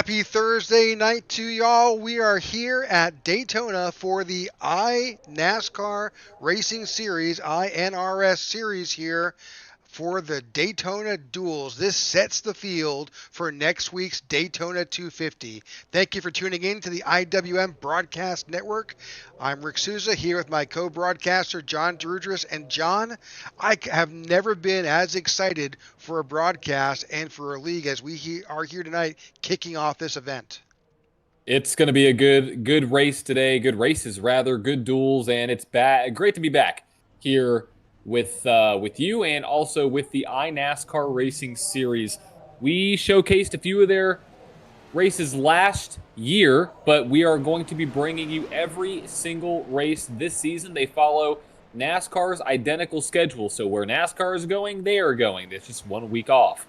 Happy Thursday night to y'all. We are here at Daytona for the iNASCAR Racing Series, iNRS Series here for the Daytona Duels. This sets the field for next week's Daytona 250. Thank you for tuning in to the IWM Broadcast Network. I'm Rick Souza here with my co-broadcaster John Drudris. And John, I have never been as excited for a broadcast and for a league as we are here tonight kicking off this event. It's going to be a good race today. Good races, rather. Good duels, and it's great to be back here with you and also with the iNASCAR Racing Series. We showcased a few of their races last year, but we are going to be bringing you every single race this season. They follow NASCAR's identical schedule, so where NASCAR is going, they are going. It's just 1 week off.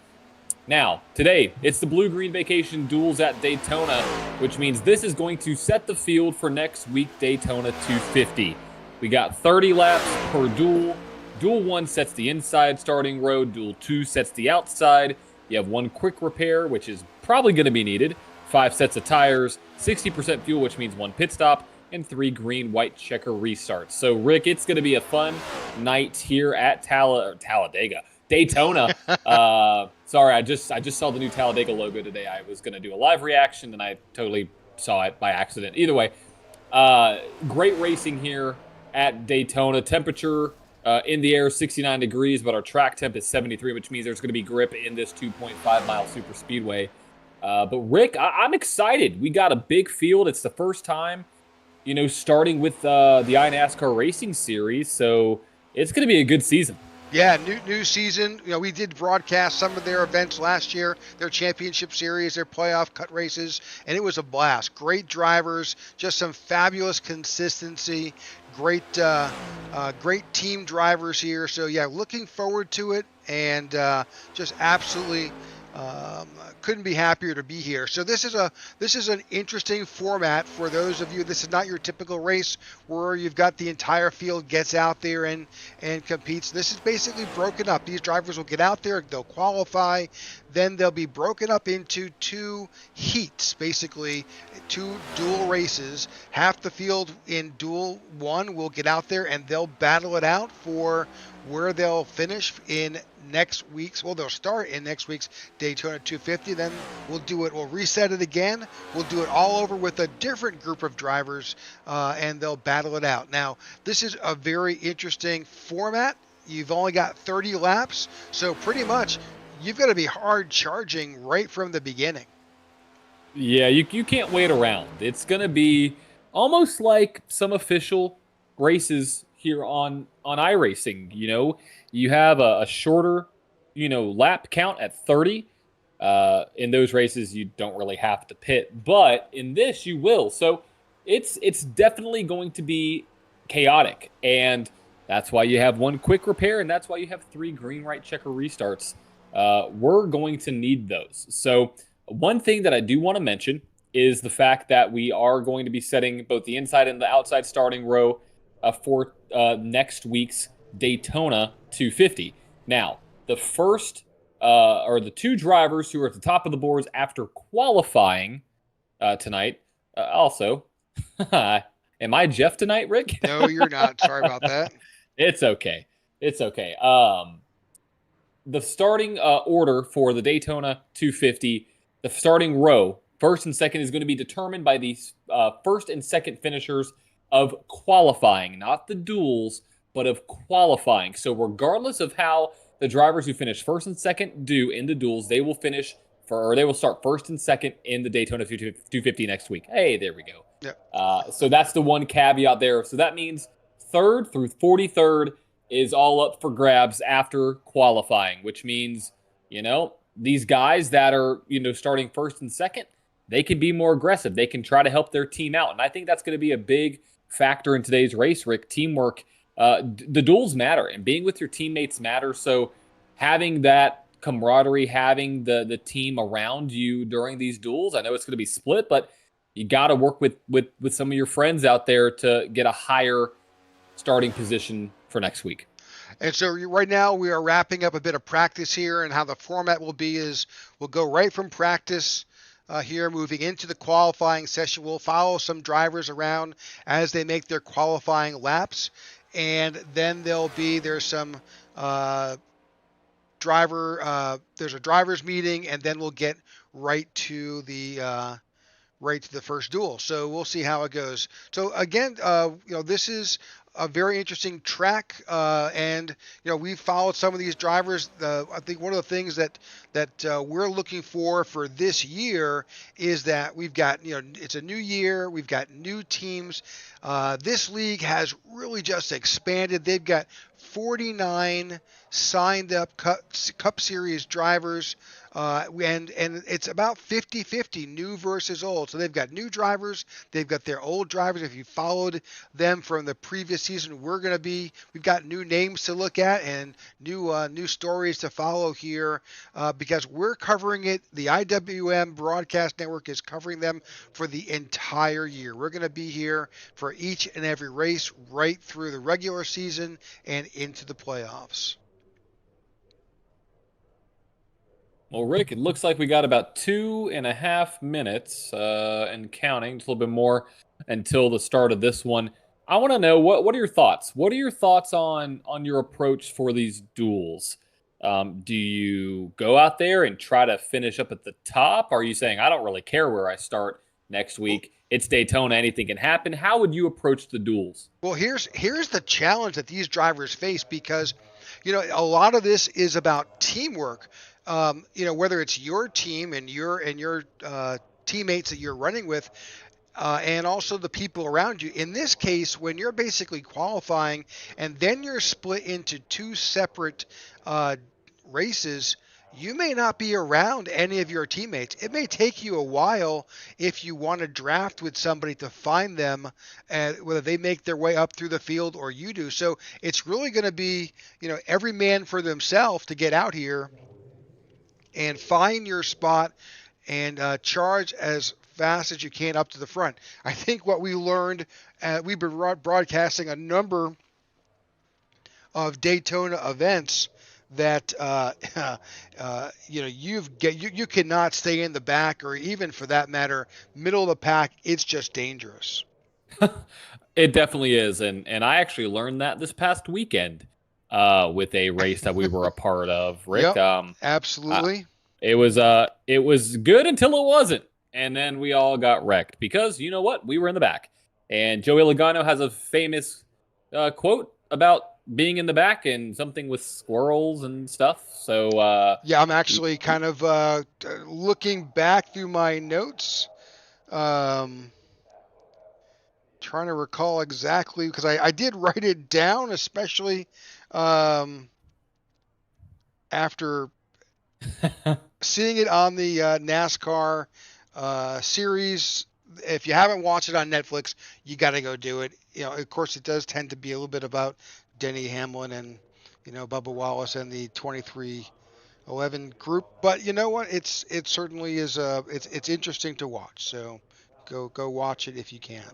Now, today, it's the Blue-Green Vacation Duels at Daytona, which means this is going to set the field for next week Daytona 250. We got 30 laps per duel. Duel 1 sets the inside starting row. Duel 2 sets the outside. You have 1 quick repair, which is probably going to be needed. 5 sets of tires, 60% fuel, which means 1 pit stop, and 3 green-white checker restarts. So, Rick, it's going to be a fun night here at Daytona. Sorry, I just saw the new Talladega logo today. I was going to do a live reaction, and I totally saw it by accident. Either way, great racing here at Daytona. Temperature in the air 69 degrees, but our track temp is 73, which means there's going to be grip in this 2.5-mile super speedway. But, Rick, I'm excited. We got a big field. It's the first time, starting with the iNASCAR Racing Series, so it's going to be a good season. Yeah, new season. We did broadcast some of their events last year, their championship series, their playoff cut races, and it was a blast. Great drivers, just some fabulous consistency, great team drivers here. So yeah, looking forward to it, and just absolutely couldn't be happier to be here. So this is an interesting format for those of you. This is not your typical race where you've got the entire field gets out there and competes. This is basically broken up. These drivers will get out there, they'll qualify, then they'll be broken up into 2 heats, basically 2 dual races. Half the field in duel 1 will get out there and they'll battle it out for where they'll finish in next week's, they'll start in next week's Daytona 250. Then we'll reset it again. We'll do it all over with a different group of drivers, and they'll battle it out. Now, this is a very interesting format. You've only got 30 laps, so pretty much you've got to be hard charging right from the beginning. Yeah, you can't wait around. It's going to be almost like some official races here on iRacing. You have a shorter, lap count at 30. In those races, you don't really have to pit, but in this, you will. So it's definitely going to be chaotic, and that's why you have 1 quick repair, and that's why you have 3 green-white checker restarts. We're going to need those. So one thing that I do want to mention is the fact that we are going to be setting both the inside and the outside starting row for next week's Daytona 250. Now, the first or the 2 drivers who are at the top of the boards after qualifying tonight. Also, am I Jeff tonight, Rick? No, you're not. Sorry about that. It's okay. The starting order for the Daytona 250, the starting row, first and second, is going to be determined by the first and second finishers of qualifying, not the duels, but of qualifying. So regardless of how the drivers who finish first and second do in the duels, they will start first and second in the Daytona 250 next week. Hey, there we go. Yep. So that's the one caveat there. So that means 3rd through 43rd is all up for grabs after qualifying, which means, these guys that are, starting first and second, they can be more aggressive. They can try to help their team out. And I think that's going to be a big factor in today's race, Rick. Teamwork. The duels matter, and being with your teammates matters. So having that camaraderie, having the team around you during these duels, I know it's going to be split, but you got to work with some of your friends out there to get a higher starting position for next week. And so right now we are wrapping up a bit of practice here, and how the format will be is we'll go right from practice here moving into the qualifying session. We'll follow some drivers around as they make their qualifying laps, and then there's some there's a drivers meeting, and then we'll get right to the first duel. So we'll see how it goes. So again, this is a very interesting track, and we've followed some of these drivers. I think one of the things that we're looking for this year is that we've got it's a new year, we've got new teams. This league has really just expanded. They've got 49 signed up Cup Series drivers. And it's about 50-50 new versus old. So they've got new drivers, they've got their old drivers. If you followed them from the previous season, we've got new names to look at and new stories to follow here, because we're covering it. The IWM Broadcast Network is covering them for the entire year. We're going to be here for each and every race right through the regular season and into the playoffs. Well, Rick, it looks like we got about 2.5 minutes and counting, just a little bit more until the start of this one. I want to know, what are your thoughts? What are your thoughts on your approach for these duels? Do you go out there and try to finish up at the top? Are you saying, I don't really care where I start next week? It's Daytona, anything can happen. How would you approach the duels? Well, here's the challenge that these drivers face, because a lot of this is about teamwork. Whether it's your team and your teammates that you're running with, and also the people around you. In this case, when you're basically qualifying and then you're split into two separate races, you may not be around any of your teammates. It may take you a while if you want to draft with somebody to find them, whether they make their way up through the field or you do. So it's really going to be, every man for themselves to get out here and find your spot and charge as fast as you can up to the front. I think what we learned, we've been broadcasting a number of Daytona events that you cannot stay in the back, or even for that matter middle of the pack. It's just dangerous. It definitely is, and I actually learned that this past weekend with a race that we were a part of, Rick. Yep, absolutely. It was good until it wasn't, and then we all got wrecked because you know what? We were in the back, and Joey Logano has a famous quote about being in the back and something with squirrels and stuff. So yeah, I'm actually kind of looking back through my notes, trying to recall exactly, because I did write it down, especially after seeing it on the NASCAR series. If you haven't watched it on Netflix, you got to go do it. Of course, it does tend to be a little bit about Denny Hamlin and Bubba Wallace and the 2311 group. But you know what? It certainly is. It's interesting to watch. So go watch it if you can.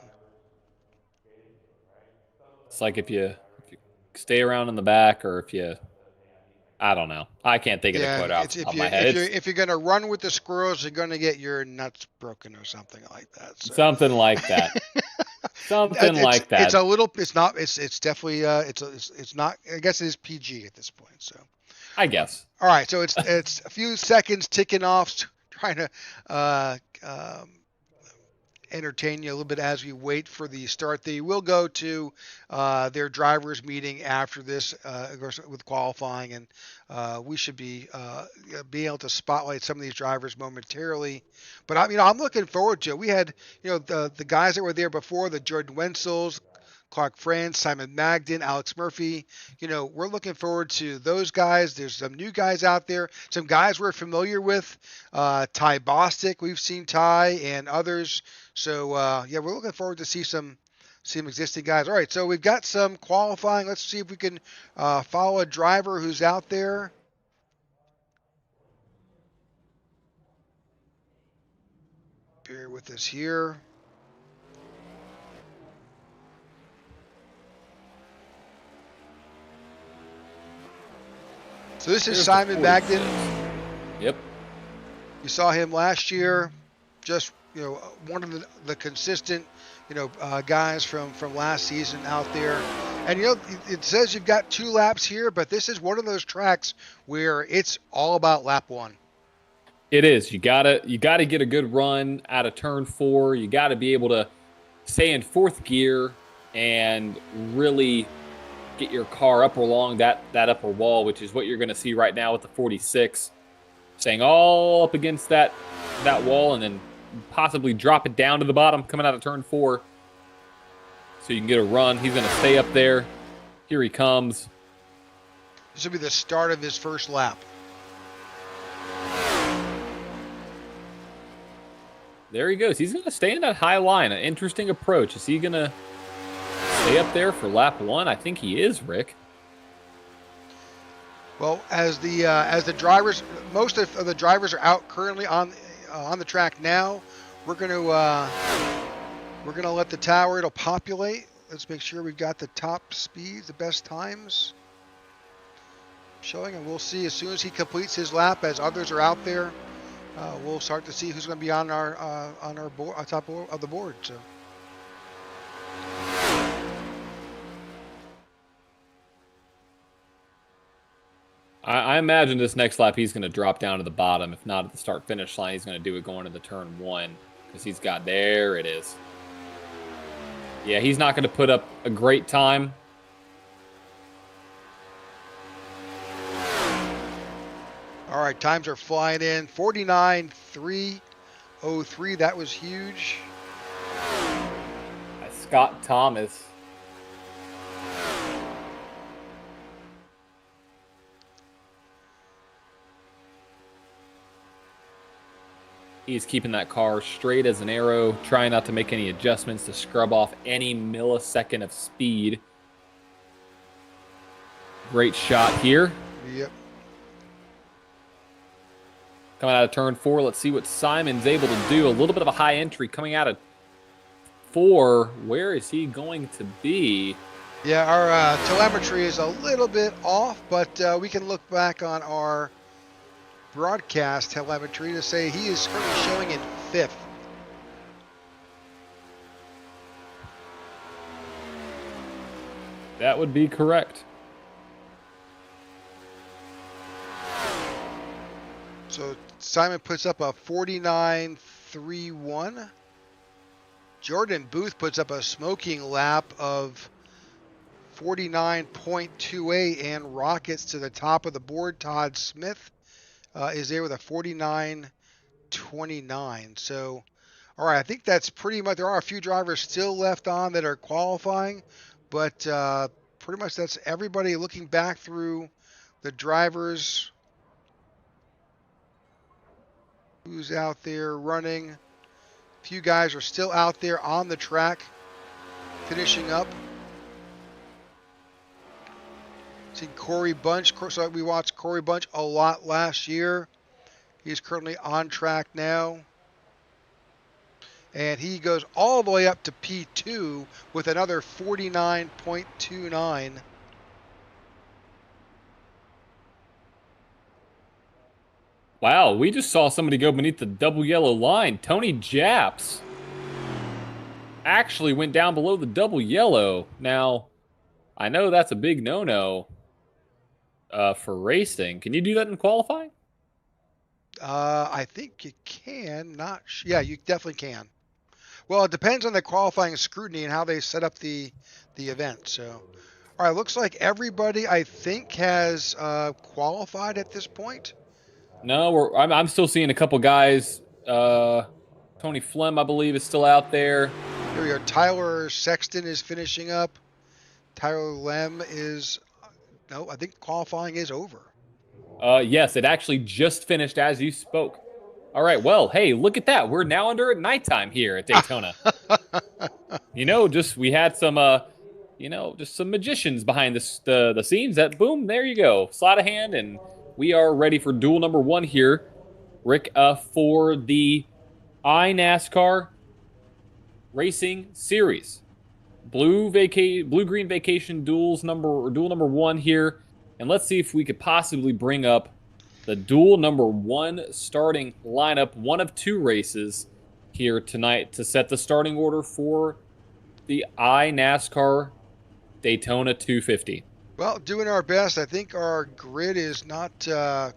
It's like if you stay around in the back, or if you, I don't know. I can't think of the quote off the top of my head. If you're going to run with the squirrels, you're going to get your nuts broken or something like that. So. Something like that. Something like that. It's a little. It's not. It's definitely. It's not. I guess it is PG at this point. So. I guess. All right. So it's a few seconds ticking off, trying to entertain you a little bit as we wait for the start. They will go to their drivers meeting after this, with qualifying, and we should be able to spotlight some of these drivers momentarily. But I'm looking forward to it. We had the guys that were there before, the Jordan Wenzels, Clark France, Simon Magden, Alex Murphy. We're looking forward to those guys. There's some new guys out there, some guys we're familiar with. Ty Bostic, we've seen Ty and others. So we're looking forward to see some existing guys. All right, so we've got some qualifying. Let's see if we can follow a driver who's out there. Bear with us here. So this is Simon Magden. Yep. You saw him last year. just one of the consistent guys from last season out there. And it says you've got 2 laps here, but this is one of those tracks where it's all about lap 1. It is. You gotta get a good run out of turn 4. You gotta be able to stay in 4th gear and really get your car up along that upper wall, which is what you're gonna see right now with the 46, staying all up against that wall, and then possibly drop it down to the bottom coming out of turn 4, so you can get a run. He's gonna stay up there. Here he comes. This will be the start of his first lap. There he goes. He's going to stay in that high line. An interesting approach. Is he going to stay up there for lap 1? I think he is, Rick. Well, as the drivers, most of the drivers are out currently on the track now. We're going to let the tower, it'll populate. Let's make sure we've got the top speeds, the best times showing, and we'll see as soon as he completes his lap, as others are out there. We'll start to see who's going to be on our board, on top of the board. So, I imagine this next lap he's going to drop down to the bottom. If not at the start-finish line, he's going to do it going to the turn 1, because he's got, there it is. Yeah, he's not going to put up a great time. all right, times are flying in. 49.303. That was huge. Scott Thomas. He's keeping that car straight as an arrow, trying not to make any adjustments to scrub off any millisecond of speed. Great shot here. Yep. Coming out of turn 4, let's see what Simon's able to do. A little bit of a high entry coming out of 4. Where is he going to be? Yeah, our telemetry is a little bit off, but we can look back on our broadcast telemetry to say he is currently showing in 5th. That would be correct. So Simon puts up a 49.31. Jordan Booth puts up a smoking lap of 49.28 and rockets to the top of the board. Todd Smith is there with a 49.29. So, all right, I think that's pretty much. There are a few drivers still left on that are qualifying, but pretty much that's everybody. Looking back through the drivers, who's out there running. A few guys are still out there on the track, finishing up. See Corey Bunch. So we watched Corey Bunch a lot last year. He's currently on track now. And he goes all the way up to P2 with another 49.29. Wow, we just saw somebody go beneath the double yellow line. Tony Japs actually went down below the double yellow. Now, I know that's a big no-no for racing. Can you do that in qualifying? I think you can. Yeah, you definitely can. Well, it depends on the qualifying scrutiny and how they set up the event. So, all right, looks like everybody I think has qualified at this point. No, I'm still seeing a couple guys. Tony Flem, I believe, is still out there. Here we go. Tyler Sexton is finishing up. Tyler Lem is... No, I think qualifying is over. Yes, it actually just finished as you spoke. All right, well, hey, look at that. We're now under nighttime here at Daytona. We had some, just some magicians behind the scenes. That, boom, there you go. Sleight of hand, and we are ready for duel number 1 here, Rick, for the iNASCAR Racing Series. Blue-green vacation duel number 1 here. And let's see if we could possibly bring up the duel number 1 starting lineup. One of 2 races. here tonight to set the starting order for the iNASCAR Daytona 250. Well, doing our best. I think our grid is not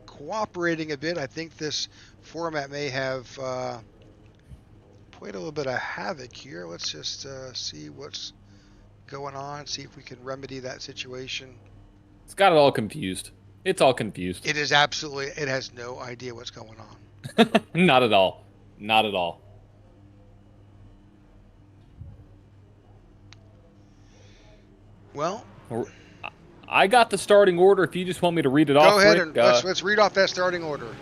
cooperating a bit. I think this format may have played a little bit of havoc here. Let's just see what's going on, see if we can remedy that situation. It's got it all confused. It's all confused. It is absolutely, it has no idea what's going on. Not at all. Not at all. Well, I got the starting order if you just want me to read it off. Go ahead, Rick. and let's read off that starting order.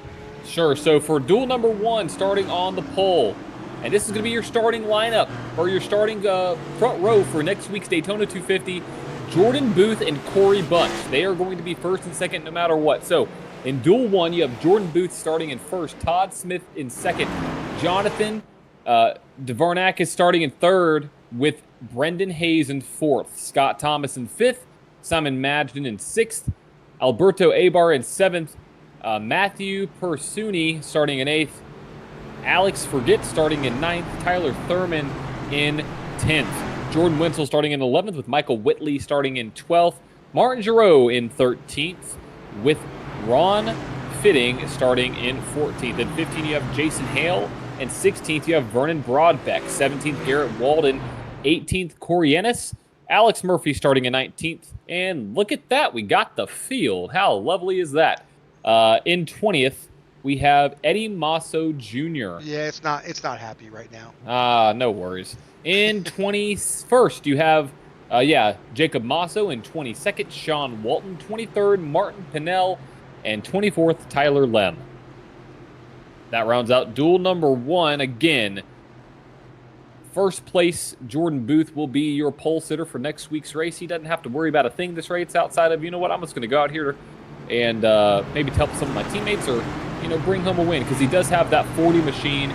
Sure. So for duel number 1, starting on the pole, and this is going to be your starting lineup, or your starting front row for next week's Daytona 250, Jordan Booth and Corey Bunch. They are going to be first and second no matter what. So in duel 1, you have Jordan Booth starting in first, Todd Smith in second, Jonathan Dvorak is starting in third, with Brendan Hayes in fourth, Scott Thomas in fifth, Simon Madden in sixth, Alberto Abar in seventh, Matthew Persuni starting in eighth, Alex Forget starting in ninth, Tyler Thurman in 10th, Jordan Wenzel starting in 11th, with Michael Whitley starting in 12th, Martin Giroux in 13th, with Ron Fitting starting in 14th. At 15th, you have Jason Hale, and 16th, you have Vernon Broadbeck, 17th, Garrett Walden, 18th, Corey Ennis, Alex Murphy starting in 19th, and look at that, we got the field. How lovely is that? In 20th, we have Eddie Masso Jr. Yeah, it's not happy right now. No worries. In 21st, you have Jacob Masso. In 22nd, Sean Walton. 23rd, Martin Pinnell, and 24th, Tyler Lem. That rounds out duel number 1 again. First place, Jordan Booth will be your pole sitter for next week's race. He doesn't have to worry about a thing this race outside of, you know what, I'm just going to go out here and maybe help some of my teammates, or, you know, bring home a win, because he does have that 40 machine,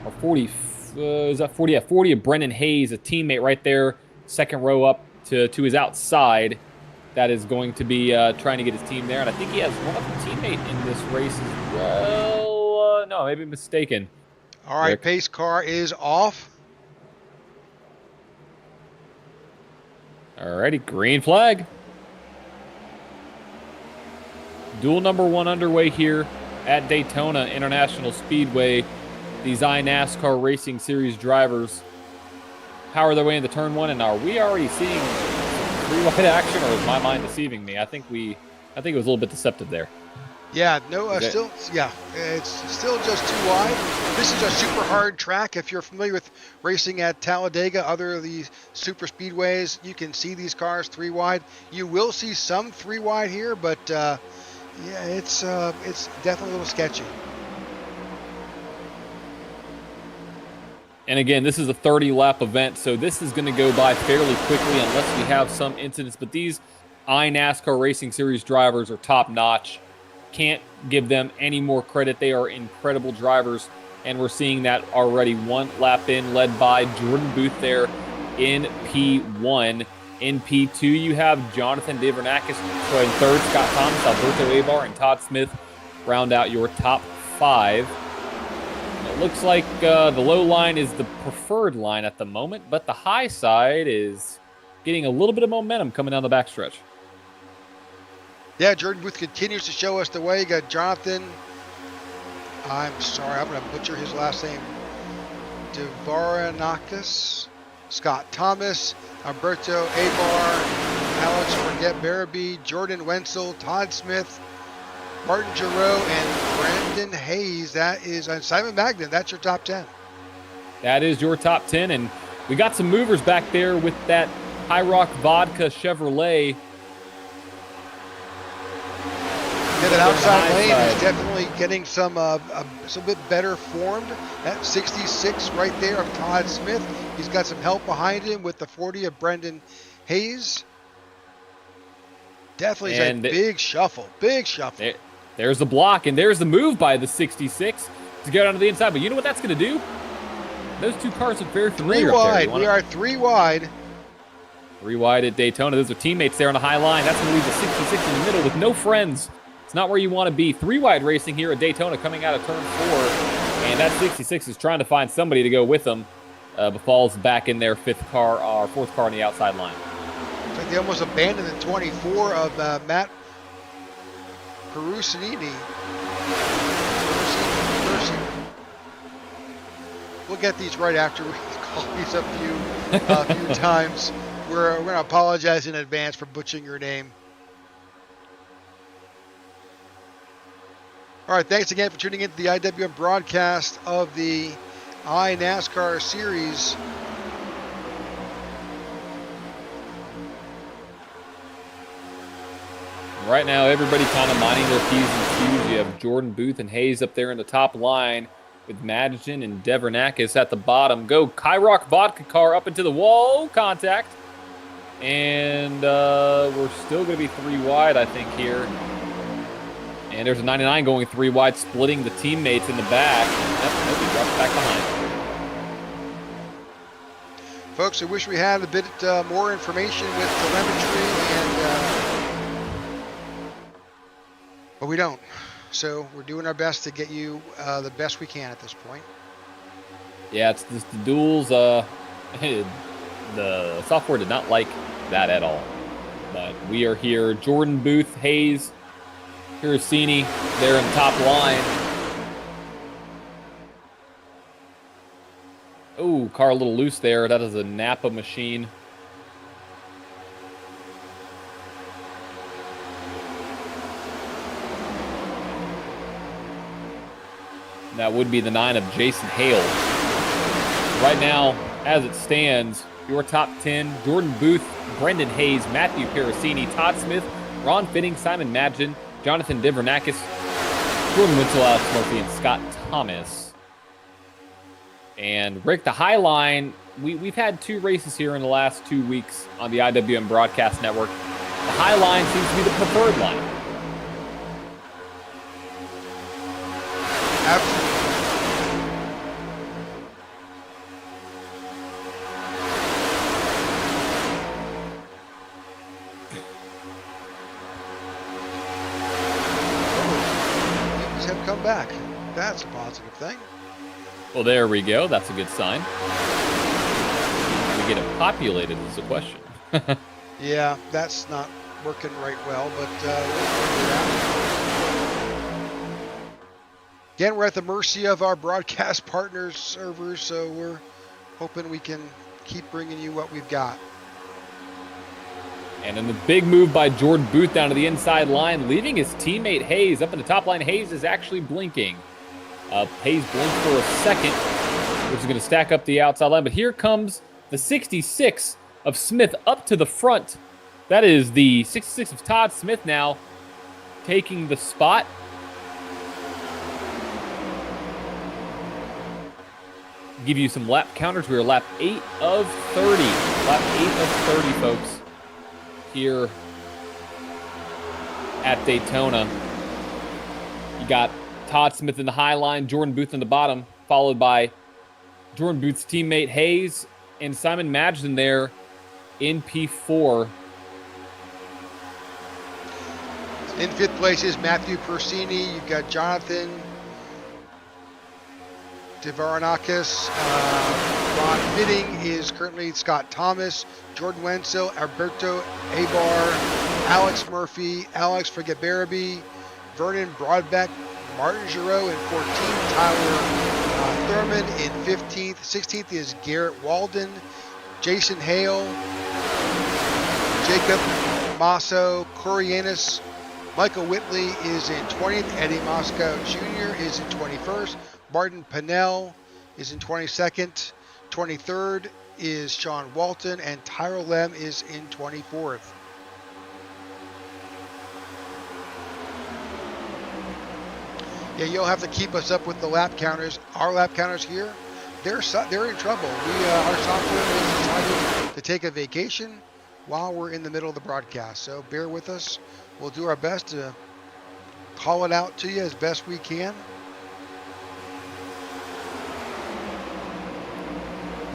or 40, is that 40? Yeah, 40 of Brendan Hayes, a teammate right there, second row up to his outside, that is going to be trying to get his team there. And I think he has one other teammate in this race as well. No, maybe mistaken. All right, Rick. pace car is off. Alrighty, green flag. Duel number 1 underway here at Daytona International Speedway. These iNASCAR Racing Series drivers power their way into turn 1, and are we already seeing three-wide action, or is my mind deceiving me? I think it was a little bit deceptive there. Yeah, no, it's still just too wide. This is a super hard track. If you're familiar with racing at Talladega, other of these super speedways, you can see these cars 3 wide. You will see some 3 wide here, but yeah, it's definitely a little sketchy. And again, this is a 30-lap event, so this is going to go by fairly quickly unless we have some incidents. But these iNASCAR Racing Series drivers are top-notch. Can't give them any more credit. They are incredible drivers, and we're seeing that already. 1 lap in, led by Jordan Booth there in P1. In P2, you have Jonathan Dvorak in third, Scott Thomas, Alberto Abar, and Todd Smith round out your top 5. It looks like the low line is the preferred line at the moment, but the high side is getting a little bit of momentum coming down the backstretch. Yeah, Jordan Booth continues to show us the way. You got Jonathan, I'm sorry, I'm going to butcher his last name, Dvorakis, Scott Thomas, Alberto Abar, Alex Forget Barabee, Jordan Wenzel, Todd Smith, Martin Giroux, and Brendan Hayes. That is Simon Magnan. That's your top 10. That is your top 10, and we got some movers back there with that High Rock Vodka Chevrolet. Yeah, that outside lane is definitely getting some bit better formed. That 66 right there of Todd Smith. He's got some help behind him with the 40 of Brendan Hayes. Definitely a big shuffle. Big shuffle. There's the block, and there's the move by the 66 to get onto the inside. But you know what that's going to do? Those two cars look very familiar. 3 wide. We are 3 wide. 3 wide at Daytona. Those are teammates there on the high line. That's going to leave the 66 in the middle with no friends. It's not where you want to be. 3 wide racing here at Daytona coming out of turn 4. And that 66 is trying to find somebody to go with them, but falls back in their fourth car on the outside line. It's like they almost abandoned the 24 of Matt Perusinini. We'll get these right after we call these a few times. We're going to apologize in advance for butchering your name. All right, thanks again for tuning into the IWM broadcast of the iNASCAR series. Right now, everybody kind of minding their P's and Q's. You have Jordan Booth and Hayes up there in the top line with Madgen and Devernakis at the bottom. Go Kyrock Vodka car up into the wall. Contact. And we're still going to be 3 wide, I think, here. And there's a 99 going 3 wide, splitting the teammates in the back. Nobody drops back behind. Folks, I wish we had a bit more information with telemetry but we don't. So we're doing our best to get you the best we can at this point. Yeah, it's just the duels. The software did not like that at all. But we are here. Jordan Booth, Hayes, Piracini, they're in top line. Oh, car a little loose there. That is a Napa machine. That would be the 9 of Jason Hale. Right now, as it stands, your top 10, Jordan Booth, Brendan Hayes, Matthew Piracini, Todd Smith, Ron Fitting, Simon Madgen, Jonathan Devernakis, Jordan Winslow, Alex Murphy, and Scott Thomas. And Rick, the high line, we've had 2 races here in the last 2 weeks on the IWM Broadcast Network. The high line seems to be the preferred line. Absolutely. Have come back. That's a positive thing. Well, there we go. That's a good sign. We get it populated is the question. Yeah, that's not working right well, but we'll figure it out. Again, we're at the mercy of our broadcast partners' servers, so we're hoping we can keep bringing you what we've got. And then the big move by Jordan Booth down to the inside line, leaving his teammate Hayes up in the top line. Hayes is actually blinking. Hayes blinked for a second, which is going to stack up the outside line. But here comes the 66 of Smith up to the front. That is the 66 of Todd Smith now taking the spot. Give you some lap counters. We are lap 8 of 30. Lap 8 of 30, folks. Here at Daytona. You got Todd Smith in the high line, Jordan Booth in the bottom, followed by Jordan Booth's teammate Hayes and Simon Madgen there in P4. In 5th place is Matthew Persini. You've got Jonathan Devaranakis. Ron Fitting is currently Scott Thomas, Jordan Wenzel, Alberto Abar, Alex Murphy, Alex Frigaberby, Vernon Broadbeck, Martin Giroux in 14th, Tyler Thurman in 15th. 16th is Garrett Walden, Jason Hale, Jacob Masso, Corianis, Michael Whitley is in 20th, Eddie Moscow Jr. is in 21st, Martin Pinnell is in 22nd, 23rd is Sean Walton, and Tyrell Lem is in 24th. Yeah, you'll have to keep us up with the lap counters. Our lap counters here, they're in trouble. Our software has decided to take a vacation while we're in the middle of the broadcast. So bear with us. We'll do our best to call it out to you as best we can.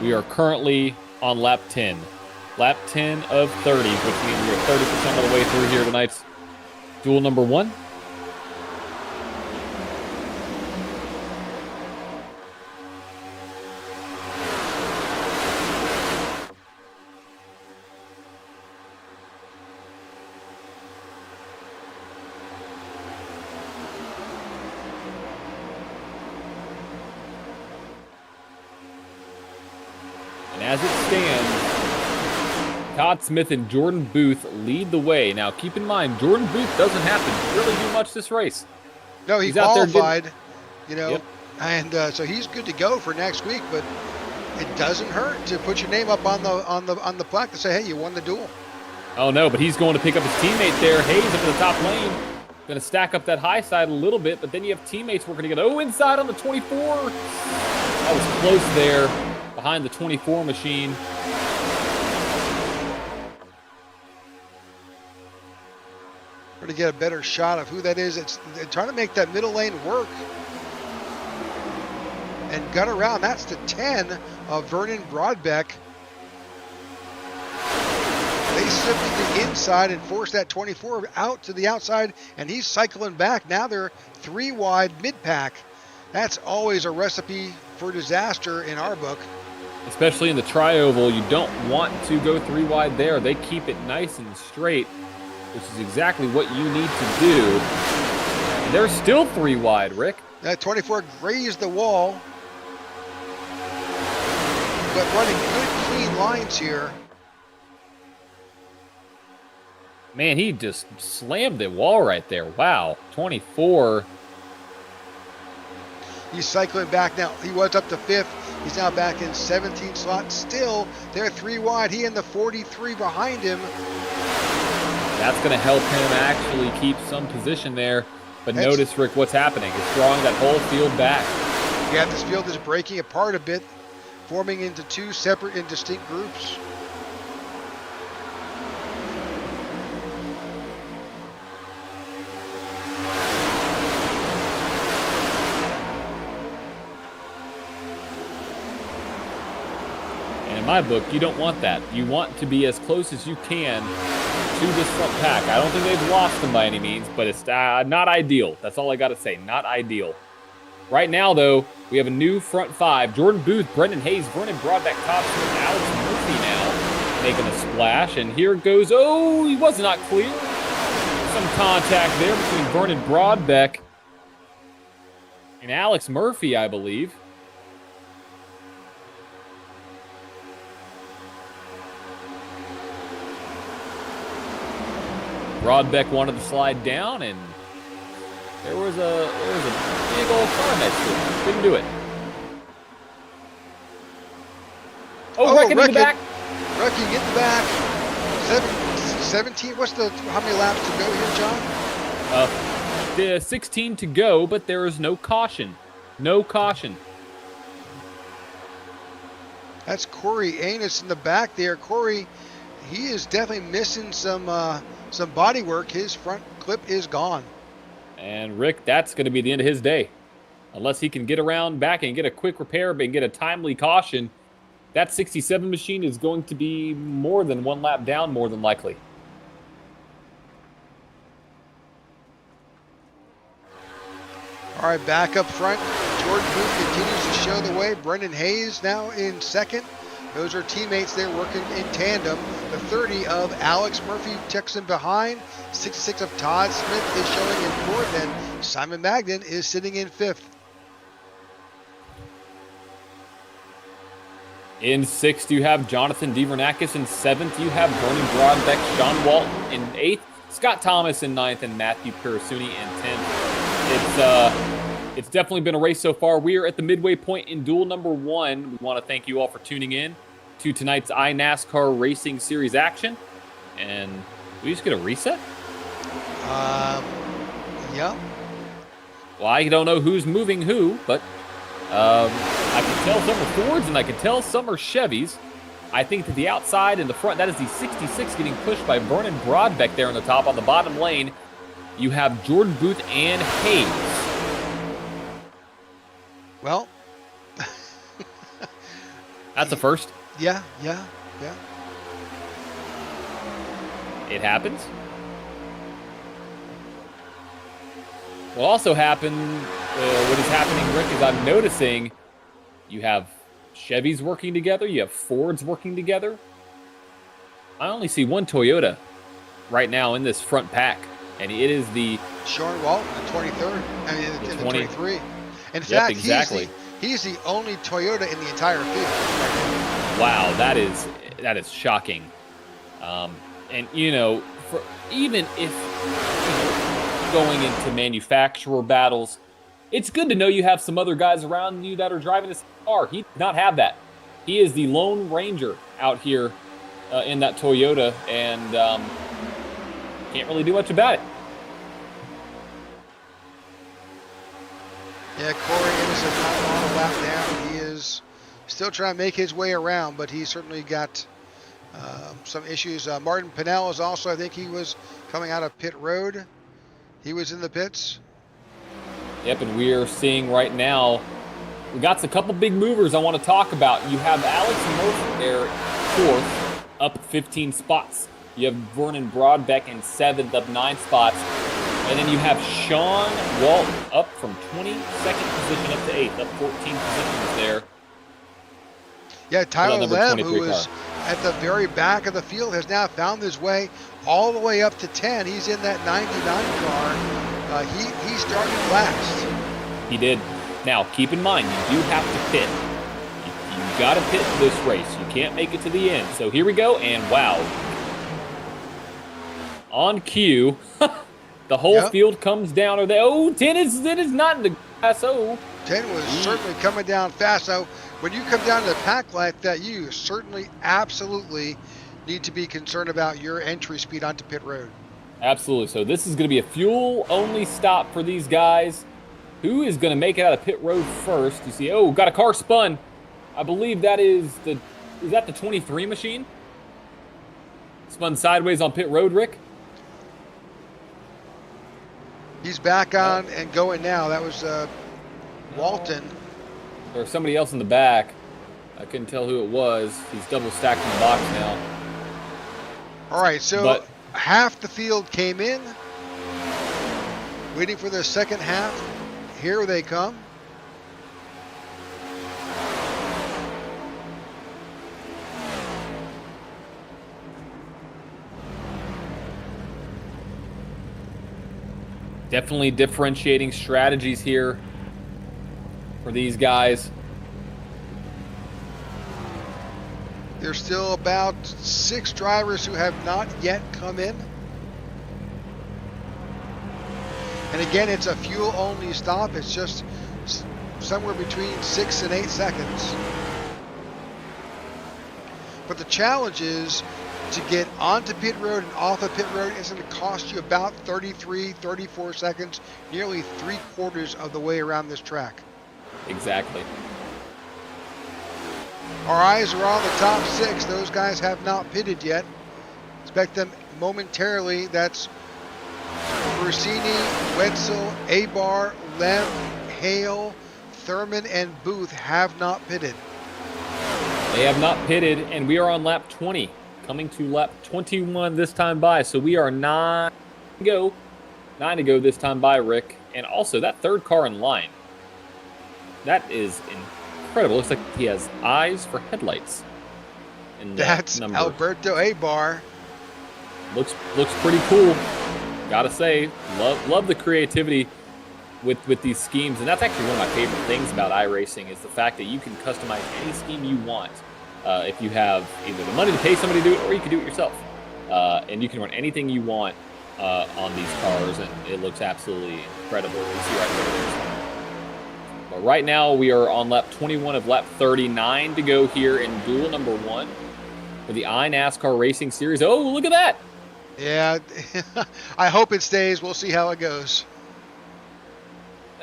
We are currently on lap 10. Lap 10 of 30, which means we are 30% of the way through here tonight's duel number 1. And as it stands, Todd Smith and Jordan Booth lead the way. Now, keep in mind, Jordan Booth doesn't have to really do much this race. No, he He's out there qualified, you know, Yep. and so he's good to go for next week. But it doesn't hurt to put your name up on the plaque to say, hey, you won the duel. Oh no, but he's going to pick up his teammate there. Hayes up in the top lane. Going to stack up that high side a little bit, but then you have teammates working together. Oh, inside on the 24. That was close there behind the 24 machine. Trying to get a better shot of who that is. They're trying to make that middle lane work. And gun around. That's the 10 of Vernon Broadbeck. They slipped to the inside and forced that 24 out to the outside, and he's cycling back. Now they're 3 wide mid-pack. That's always a recipe for disaster in our book. Especially in the tri-oval, you don't want to go 3 wide there. They keep it nice and straight, which is exactly what you need to do. And they're still 3 wide, Rick. That 24 grazed the wall, but running good, clean lines here. Man, he just slammed the wall right there. Wow, 24. He's cycling back now. He was up to 5th. He's now back in 17th slot. Still, they're 3 wide. He and the 43 behind him. That's going to help him actually keep some position there. But notice, Rick, what's happening. It's drawing that whole field back. Yeah, this field is breaking apart a bit, forming into 2 separate and distinct groups. In my book, you don't want that. You want to be as close as you can to this front pack. I don't think they've lost them by any means, but it's not ideal. That's all I got to say. Not ideal. Right now, though, we have a new front 5. Jordan Booth, Brendan Hayes, Vernon Broadbeck, Todd Smith, Alex Murphy now making a splash. And here goes, oh, he was not clear. Some contact there between Vernon Broadbeck and Alex Murphy, I believe. Broadbeck wanted to slide down, and there was a big old car next to him. Couldn't do it. Oh, wrecking in the back. Wrecking in the back. 17. How many laps to go here, John? The 16 to go, but there is no caution. No caution. That's Corey Anus in the back there. Corey, he is definitely missing some body work. His front clip is gone. And Rick, that's going to be the end of his day. Unless he can get around back and get a quick repair and get a timely caution, that 67 machine is going to be more than 1 lap down, more than likely. All right, back up front. Jordan Booth continues to show the way. Brendan Hayes now in 2nd. Those are teammates there working in tandem. The 30 of Alex Murphy checks him behind. 66 of Todd Smith is showing in 4th, and Simon Magnan is sitting in 5th. In 6th, you have Jonathan DeVernakis. In 7th, you have Vernon Broadbeck, Sean Walton in 8th, Scott Thomas in 9th, and Matthew Pirasuni in 10th. It's definitely been a race so far. We are at the midway point in duel number 1. We want to thank you all for tuning in to tonight's iNASCAR Racing Series action. And we just get a reset? Yeah. Well, I don't know who's moving who, but I can tell some are Fords and I can tell some are Chevys. I think that the outside and the front, that is the 66 getting pushed by Vernon Broadbeck there on the top. On the bottom lane, you have Jordan Booth and Hayes. Well, that's a first. Yeah. It happens. What also happened, what is happening, Rick, is I'm noticing you have Chevys working together, you have Fords working together. I only see one Toyota right now in this front pack, and it is the Sean Walton, the 23rd. I mean, the 23. In Yep, fact, exactly. he's the only Toyota in the entire field. wow, that is shocking. And even if going into manufacturer battles, it's good to know you have some other guys around you that are driving this car. He did not have that. He is the Lone Ranger out here in that Toyota, and can't really do much about it. Yeah, Corey Anderson not on a lap down. He is still trying to make his way around, but he certainly got some issues. Martin Pinnell is also, I think he was coming out of pit road. He was in the pits. Yep, and we are seeing right now, we got a couple big movers I want to talk about. You have Alex Murphy there, 4th, up 15 spots. You have Vernon Broadbeck in 7th, up 9 spots. And then you have Sean Walton up from 22nd position up to 8th, up 14 positions there. Yeah, Tyler Lem, who was at the very back of the field, has now found his way all the way up to 10. He's in that 99 car. He started last. He did. Now, keep in mind, you do have to pit. You got to pit this race. You can't make it to the end. So here we go, and wow. On cue, the whole field comes down. Oh, 10 is not in the grass. Oh. 10 was certainly coming down fast. So when you come down to the pack like that, you certainly absolutely need to be concerned about your entry speed onto pit road. Absolutely. So this is going to be a fuel-only stop for these guys. Who is going to make it out of pit road first? You see, oh, got a car spun. I believe that is the 23 machine? Spun sideways on pit road, Rick? He's back on and going now. That was Walton. There's somebody else in the back. I couldn't tell who it was. He's double stacked in the box now. All right, so half the field came in, waiting for the second half. Here they come. Definitely differentiating strategies here for these guys. There's still about 6 drivers who have not yet come in. And again, it's a fuel-only stop. It's just somewhere between 6 and 8 seconds. But the challenge is to get onto pit road and off of pit road. It's going to cost you about 33, 34 seconds, nearly 3/4 of the way around this track. Exactly. Our eyes are on the top 6. Those guys have not pitted yet. Expect them momentarily. That's Bersini, Wetzel, Abar, Lem, Hale, Thurman, and Booth have not pitted. They have not pitted, and we are on lap 20, coming to lap 21 this time by. So we are 9 to go this time by, Rick. And also, that third car in line, that is incredible. Looks like he has eyes for headlights. That's number. Alberto Abar. Looks pretty cool. Gotta say, love the creativity with these schemes, and that's actually one of my favorite things about iRacing is the fact that you can customize any scheme you want. If you have either the money to pay somebody to do it, or you can do it yourself, and you can run anything you want on these cars, and it looks absolutely incredible. You see right there. But right now we are on lap 21 of lap 39 to go here in duel number 1 for the iNASCAR Racing Series. Oh, look at that! Yeah, I hope it stays. We'll see how it goes.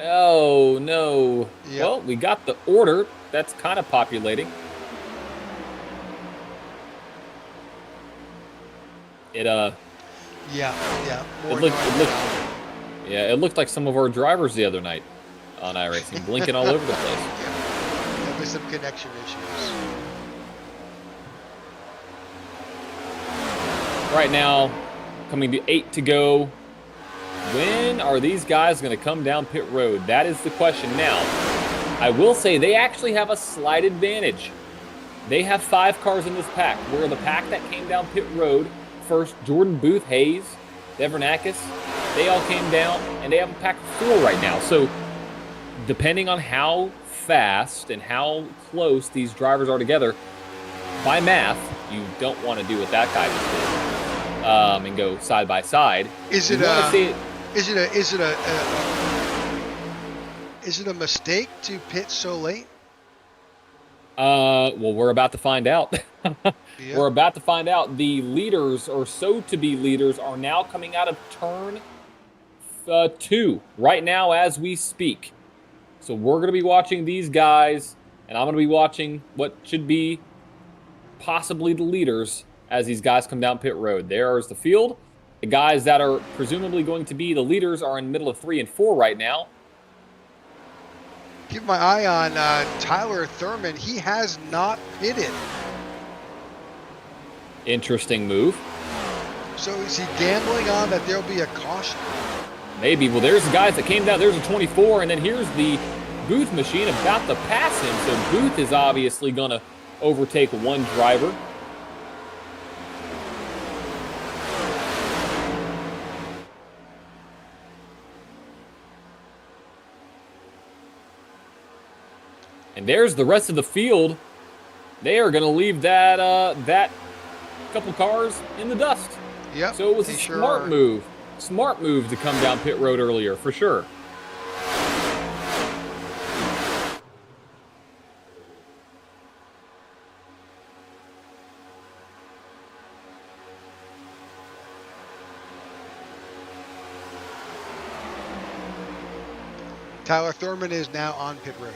Oh, no. Yep. Well, we got the order. That's kind of populating. It looked like some of our drivers the other night on iRacing, blinking all over the place. Yeah, with some connection issues. Right now, coming to 8 to go. When are these guys going to come down pit road? That is the question. Now, I will say they actually have a slight advantage. They have 5 cars in this pack. We're the pack that came down pit road first. Jordan Booth, Hayes, Devernakis, they all came down, and they have a pack of 4 right now. So, depending on how fast and how close these drivers are together, by math, you don't want to do what that guy just did and go side by side. Is it a mistake to pit so late? Well, we're about to find out. Yep. We're about to find out. The leaders, or so-to-be leaders, are now coming out of turn 2 right now as we speak. So we're going to be watching these guys, and I'm going to be watching what should be possibly the leaders as these guys come down pit road. There's the field. The guys that are presumably going to be the leaders are in the middle of 3 and 4 right now. Keep my eye on Tyler Thurman. He has not pitted. Interesting move. So is he gambling on that there'll be a caution? Maybe. Well, there's the guys that came down. There's a 24, and then here's the Booth machine about to pass him. So Booth is obviously going to overtake one driver. And there's the rest of the field. They are going to leave that couple cars in the dust. Yep. So it was a smart move. Smart move to come down pit road earlier, for sure. Tyler Thurman is now on pit road.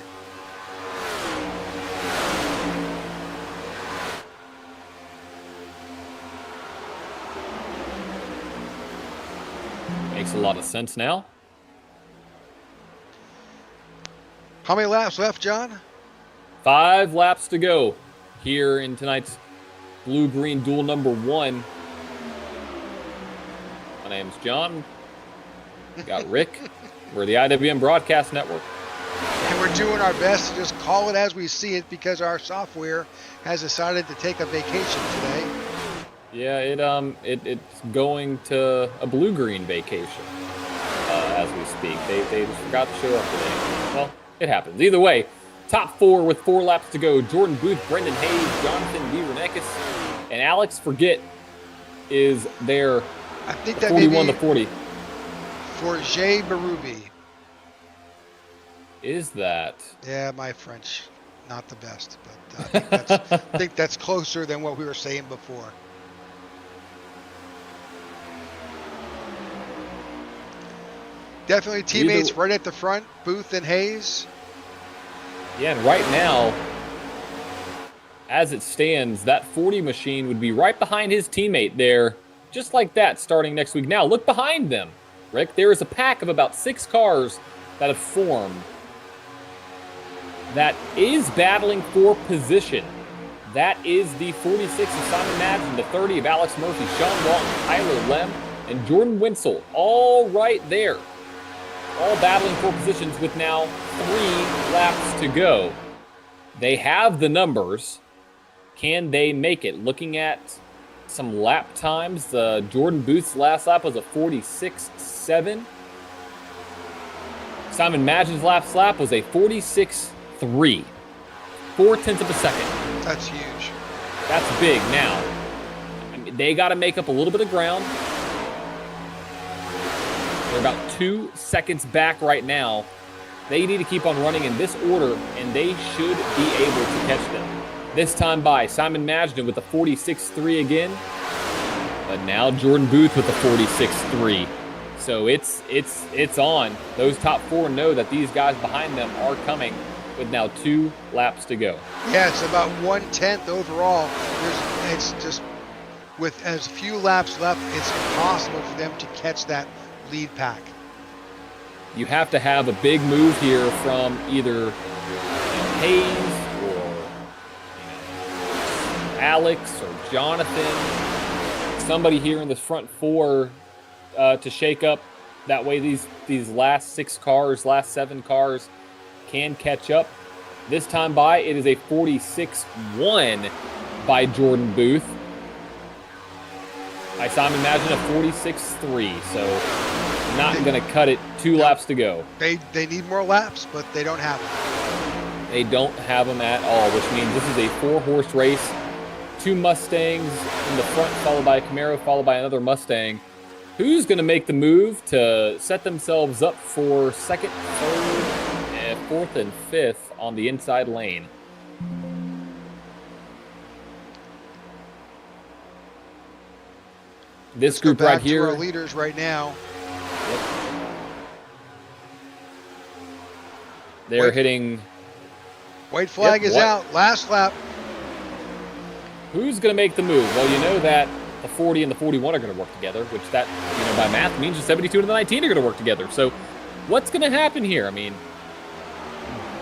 Makes a lot of sense now. How many laps left, John? 5 laps to go here in tonight's blue-green duel number 1. My name's John. Got Rick. We're the IWM Broadcast Network. And we're doing our best to just call it as we see it because our software has decided to take a vacation today. Yeah, it's going to a blue-green vacation as we speak. They just forgot to show up today. Well, it happens. Either way, top 4 with 4 laps to go. Jordan Booth, Brendan Hayes, Jonathan DeRenekis, and Alex Forget is there. I think that 41 to 40. For Jay Barubi. Is that? Yeah, my French, not the best, but I think that's closer than what we were saying before. Definitely teammates right at the front, Booth and Hayes. Yeah, and right now, as it stands, that 40 machine would be right behind his teammate there, just like that, starting next week. Now, look behind them, Rick. There is a pack of about 6 cars that have formed that is battling for position. That is the 46 of Simon Madsen, the 30 of Alex Murphy, Sean Walton, Tyler Lem, and Jordan Winsel, all right there. All battling for positions with now 3 laps to go. They have the numbers. Can they make it? Looking at some lap times, Jordan Booth's last lap was a 46.7. Simon Madsen's last lap was a 46.3. 0.4 of a second. That's huge. That's big. Now, I mean, they got to make up a little bit of ground. They're about 2 seconds back right now. They need to keep on running in this order, and they should be able to catch them. This time by Simon Madsen with a 46.3 again, but now Jordan Booth with a 46.3. So it's on. Those top 4 know that these guys behind them are coming with now 2 laps to go. Yeah, it's about 1/10 overall. It's just with as few laps left, it's impossible for them to catch that lead pack. You have to have a big move here from either Hayes or Alex or Jonathan, somebody here in this front 4 to shake up. That way these last 6 cars, last 7 cars can catch up. This time by, it is a 46.1 by Jordan Booth. By Simon Madsen, a 46.3. So not going to cut it. 2 laps to go. They need more laps, but they don't have them. They don't have them at all, which means this is a 4-horse race. two Mustangs in the front, followed by a Camaro, followed by another Mustang. Who's going to make the move to set themselves up for second, third, fourth, and fifth on the inside lane? This group right here. Our leaders right now. Yep. They're hitting. White flag is out. Last lap. Who's going to make the move? Well, you know that the 40 and the 41 are going to work together, which that, by math means the 72 and the 19 are going to work together. So what's going to happen here? I mean,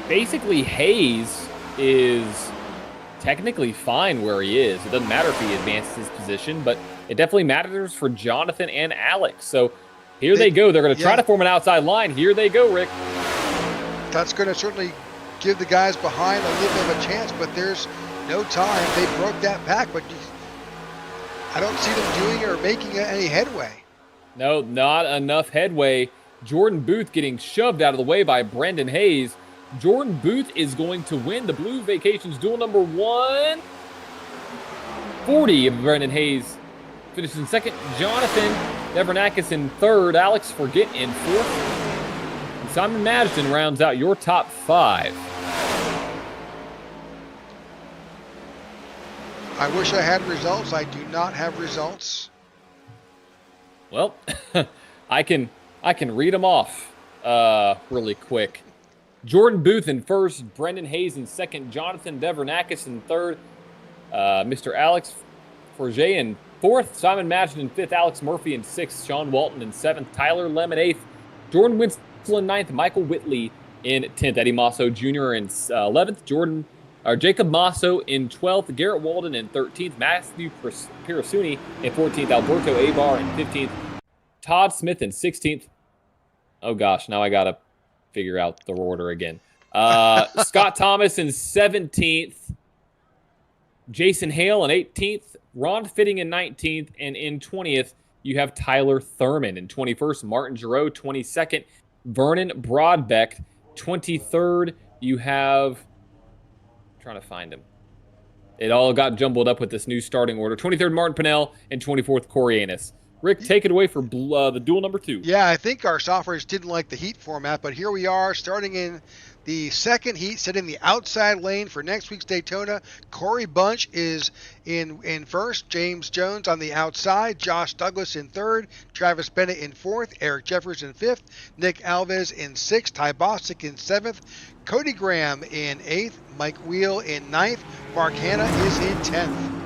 basically Hayes is technically fine where he is. It doesn't matter if he advances his position, but it definitely matters for Jonathan and Alex. So here they go. They're going to try to form an outside line. Here they go, Rick. That's going to certainly give the guys behind a little bit of a chance, but there's no time. They broke that pack, but I don't see them doing it or making any headway. No, not enough headway. Jordan Booth getting shoved out of the way by Brendan Hayes. Jordan Booth is going to win the Blue Vacations duel number 140 of Brendan Hayes. Finishes in second. Jonathan Devernakis in third. Alex Forget in fourth. And Simon Madison rounds out your top five. I wish I had results. I do not have results. Well, I can read them off really quick. Jordan Booth in first, Brendan Hayes in second, Jonathan Devernakis in third, Mr. Alex Forget in fourth, Simon Madison in fifth, Alex Murphy in sixth, Sean Walton in seventh, Tyler Lemon eighth, Jordan Winslow in ninth, Michael Whitley in 10th, Eddie Masso Jr. in 11th, Jacob Masso in 12th, Garrett Walden in 13th, Matthew Pirasuni in 14th, Alberto Abar in 15th, Todd Smith in 16th. Oh gosh, now I gotta figure out the order again. Scott Thomas in 17th, Jason Hale in 18th, Ron Fitting in 19th, and in 20th, you have Tyler Thurman. In 21st, Martin Giroux, 22nd, Vernon Broadbeck, 23rd, you have... I'm trying to find him. It all got jumbled up with this new starting order. 23rd, Martin Pinnell, and 24th, Corey Annis. Rick, take it away for the duel number 2. Yeah, I think our software just didn't like the heat format, but here we are starting in the second heat, setting the outside lane for next week's Daytona. Corey Bunch is in first, James Jones on the outside, Josh Douglas in third, Travis Bennett in fourth, Eric Jeffers in fifth, Nick Alves in sixth, Ty Bostic in seventh, Cody Graham in eighth, Mike Wheel in ninth, Mark Hanna is in 10th.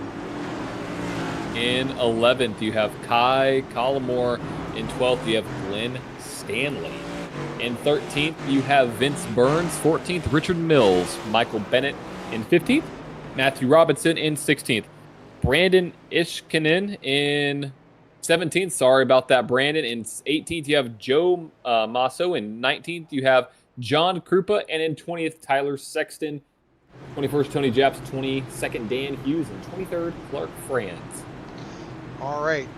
In 11th, you have Kai Collimore. In 12th, you have Glenn Stanley. In 13th, you have Vince Burns. 14th, Richard Mills. Michael Bennett in 15th. Matthew Robinson in 16th. Brandon Ishkanen in 17th. Sorry about that, Brandon. In 18th, you have Joe Masso. In 19th, you have John Krupa. And in 20th, Tyler Sexton. 21st, Tony Japs. 22nd, Dan Hughes. And 23rd, Clark Franz. All right.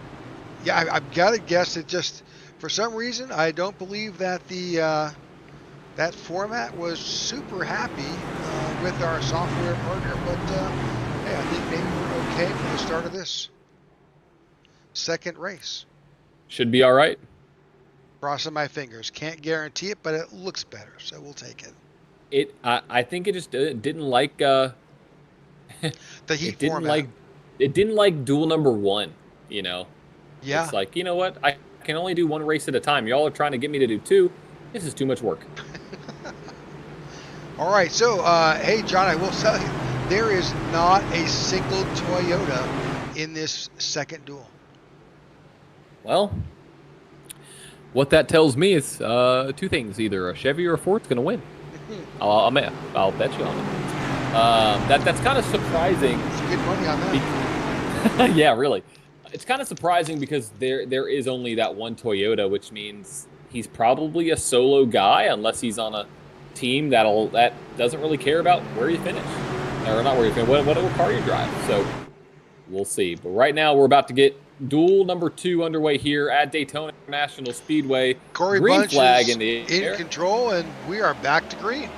Yeah, I've got to guess it just, for some reason, I don't believe that that format was super happy with our software partner, but hey, I think maybe we're okay for the start of this second race. Should be all right. Crossing my fingers. Can't guarantee it, but it looks better, so we'll take it. I think it just didn't like the heat format. It didn't like duel number 1. Yeah. It's like, you know what? I can only do one race at a time. Y'all are trying to get me to do 2. This is too much work. All right. So, hey, John, I will tell you, there is not a single Toyota in this second duel. Well, what that tells me is 2 things. Either a Chevy or a Ford's going to win. I'll bet you on it. That's kind of surprising. It's good money on that. Yeah, really. It's kind of surprising because there is only that one Toyota, which means he's probably a solo guy unless he's on a team that doesn't really care about where you finish. Or not where you finish, what car you drive. So we'll see. But right now we're about to get duel number 2 underway here at Daytona International Speedway. Corey green Bunch flag is in the air. Control, and we are back to green.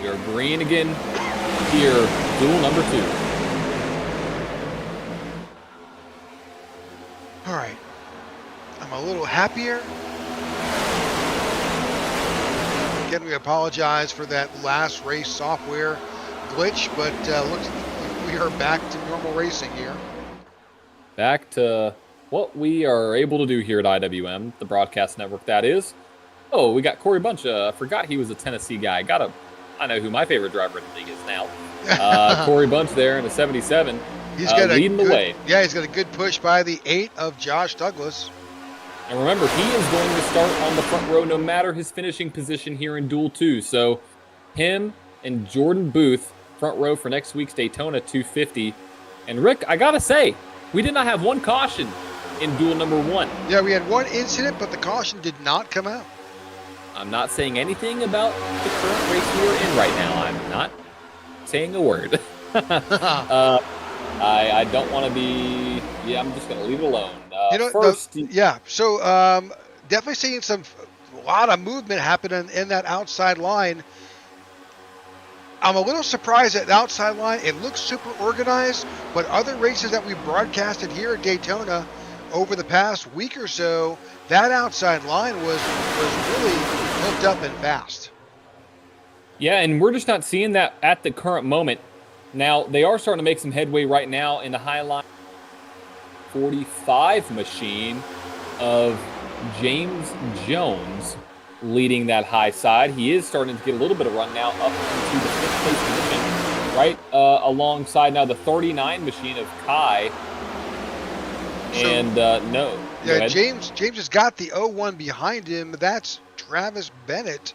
We are green again here, duel number 2. All right. I'm a little happier. Again, we apologize for that last race software glitch, but looks like we are back to normal racing here. Back to what we are able to do here at IWM, the broadcast network, that is. Oh, we got Corey Bunch. I forgot he was a Tennessee guy. I know who my favorite driver in the league is now. Corey Bunch there in a 77. He's got leading the way. Yeah, he's got a good push by the 8 of Josh Douglas. And remember, he is going to start on the front row no matter his finishing position here in Duel 2. So him and Jordan Booth, front row for next week's Daytona 250. And Rick, I got to say, we did not have one caution in Duel number 1. Yeah, we had one incident, but the caution did not come out. I'm not saying anything about the current race we are in right now. I'm not saying a word. I don't want to be... Yeah, I'm just going to leave it alone. So definitely seeing a lot of movement happening in that outside line. I'm a little surprised at the outside line. It looks super organized, but other races that we broadcasted here at Daytona over the past week or so, that outside line was really hooked up and fast. Yeah, and we're just not seeing that at the current moment. Now, they are starting to make some headway right now in the high line 45 machine of James Jones leading that high side. He is starting to get a little bit of run now up into the 5th place position, right alongside now the 39 machine of Kai. And Yeah, James has got the 01 behind him. That's Travis Bennett.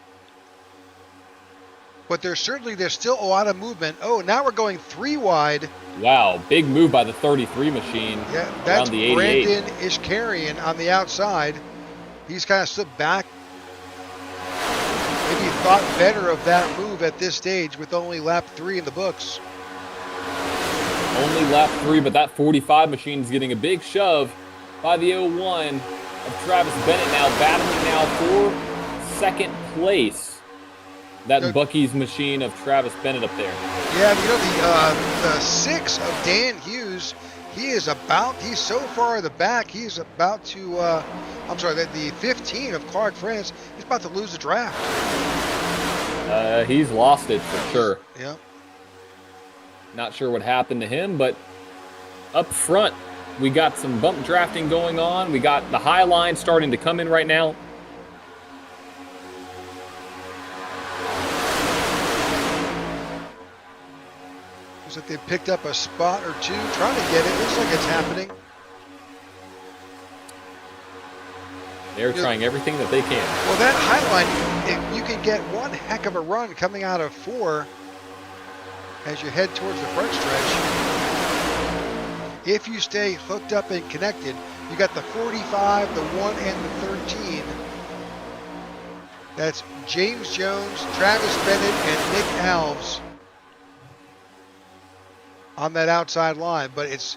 But there's still a lot of movement. Oh, now we're going 3 wide. Wow, big move by the 33 machine. Yeah, that's the 88. Brandon Ishkarian on the outside. He's kind of slipped back. Maybe thought better of that move at this stage with only lap 3 in the books. Only lap 3, but that 45 machine is getting a big shove by the 01 of Travis Bennett now battling now for 2nd place. That Bucky's machine of Travis Bennett up there. Yeah, the 6 of Dan Hughes, he's so far in the back, he's about to, the 15 of Clark France, he's about to lose the draft. He's lost it for sure. Yeah. Not sure what happened to him, but up front, we got some bump drafting going on. We got the high line starting to come in right now. Looks like they picked up a spot or two, trying to get it. Looks like it's happening. They're trying everything that they can. Well, that high line, you can get one heck of a run coming out of 4 as you head towards the front stretch. If you stay hooked up and connected, you got the 45, the 1, and the 13. That's James Jones, Travis Bennett, and Nick Alves on that outside line. But it's,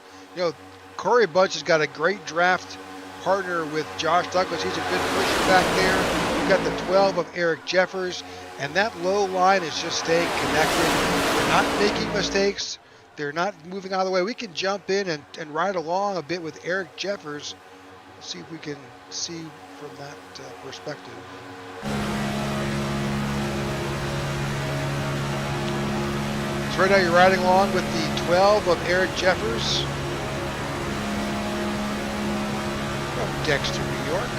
Corey Bunch has got a great draft partner with Josh Douglas. He's a good pusher back there. You've got the 12 of Eric Jeffers, and that low line is just staying connected. They're not making mistakes. They're not moving out of the way. We can jump in and ride along a bit with Eric Jeffers. See if we can see from that perspective. So right now you're riding along with the 12 of Eric Jeffers from Dexter, New York.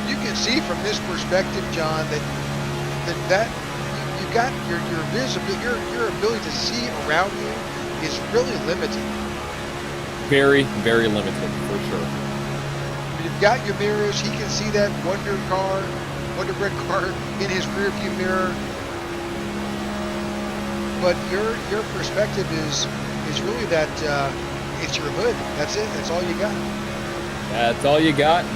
You can see from this perspective, John, that you got your visibility, your ability to see around you is really limited. Very, very limited for sure. You've got your mirrors. He can see that Wonder Bread car in his rearview mirror. But your perspective is really that it's your hood. That's it. That's all you got. That's all you got.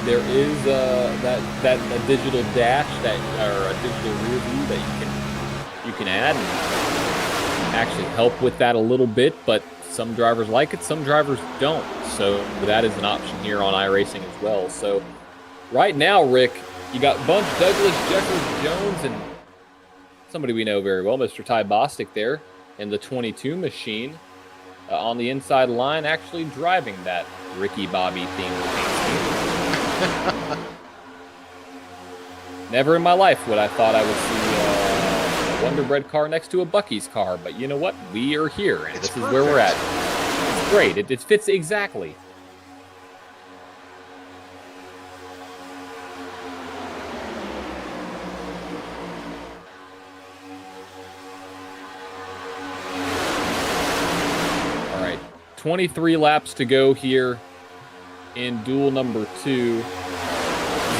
There is that digital dash or a digital rear view that you can add and actually help with that a little bit. But some drivers like it, some drivers don't. So that is an option here on iRacing as well. So right now, Rick, you got Bunch, Douglas, Jeffers, Jones, and somebody we know very well, Mr. Ty Bostic there. in the 22 machine on the inside line, actually driving that Ricky Bobby themed paint scheme. Never in my life would I thought I would see a Wonder Bread car next to a Buc-ee's car, but you know what? We are here, and this is where we're at. It's great. It fits exactly. All right, 23 laps to go here in duel number 2.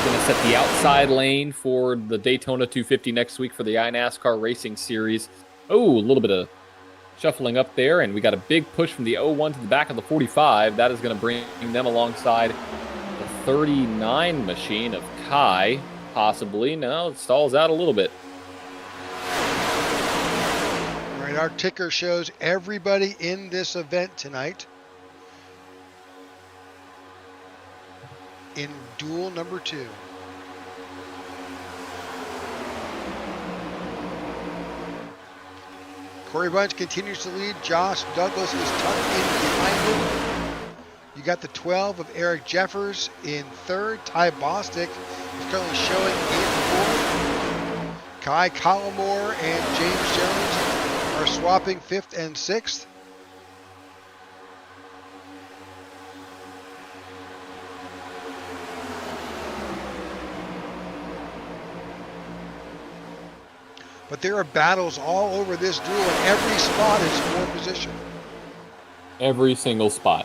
Going to set the outside lane for the Daytona 250 next week for the iNASCAR Racing Series. Oh, a little bit of shuffling up there, and we got a big push from the 01 to the back of the 45. That is going to bring them alongside the 39 machine of Kai, possibly. No, it stalls out a little bit. All right, our ticker shows everybody in this event tonight in duel number 2. Corey Bunch continues to lead. Josh Douglas is tucked in behind him. You got the 12 of Eric Jeffers in 3rd. Ty Bostic is currently showing in 4th. Kai Collimore and James Jones are swapping 5th and 6th. But there are battles all over this duel, and every spot is for position. Every single spot.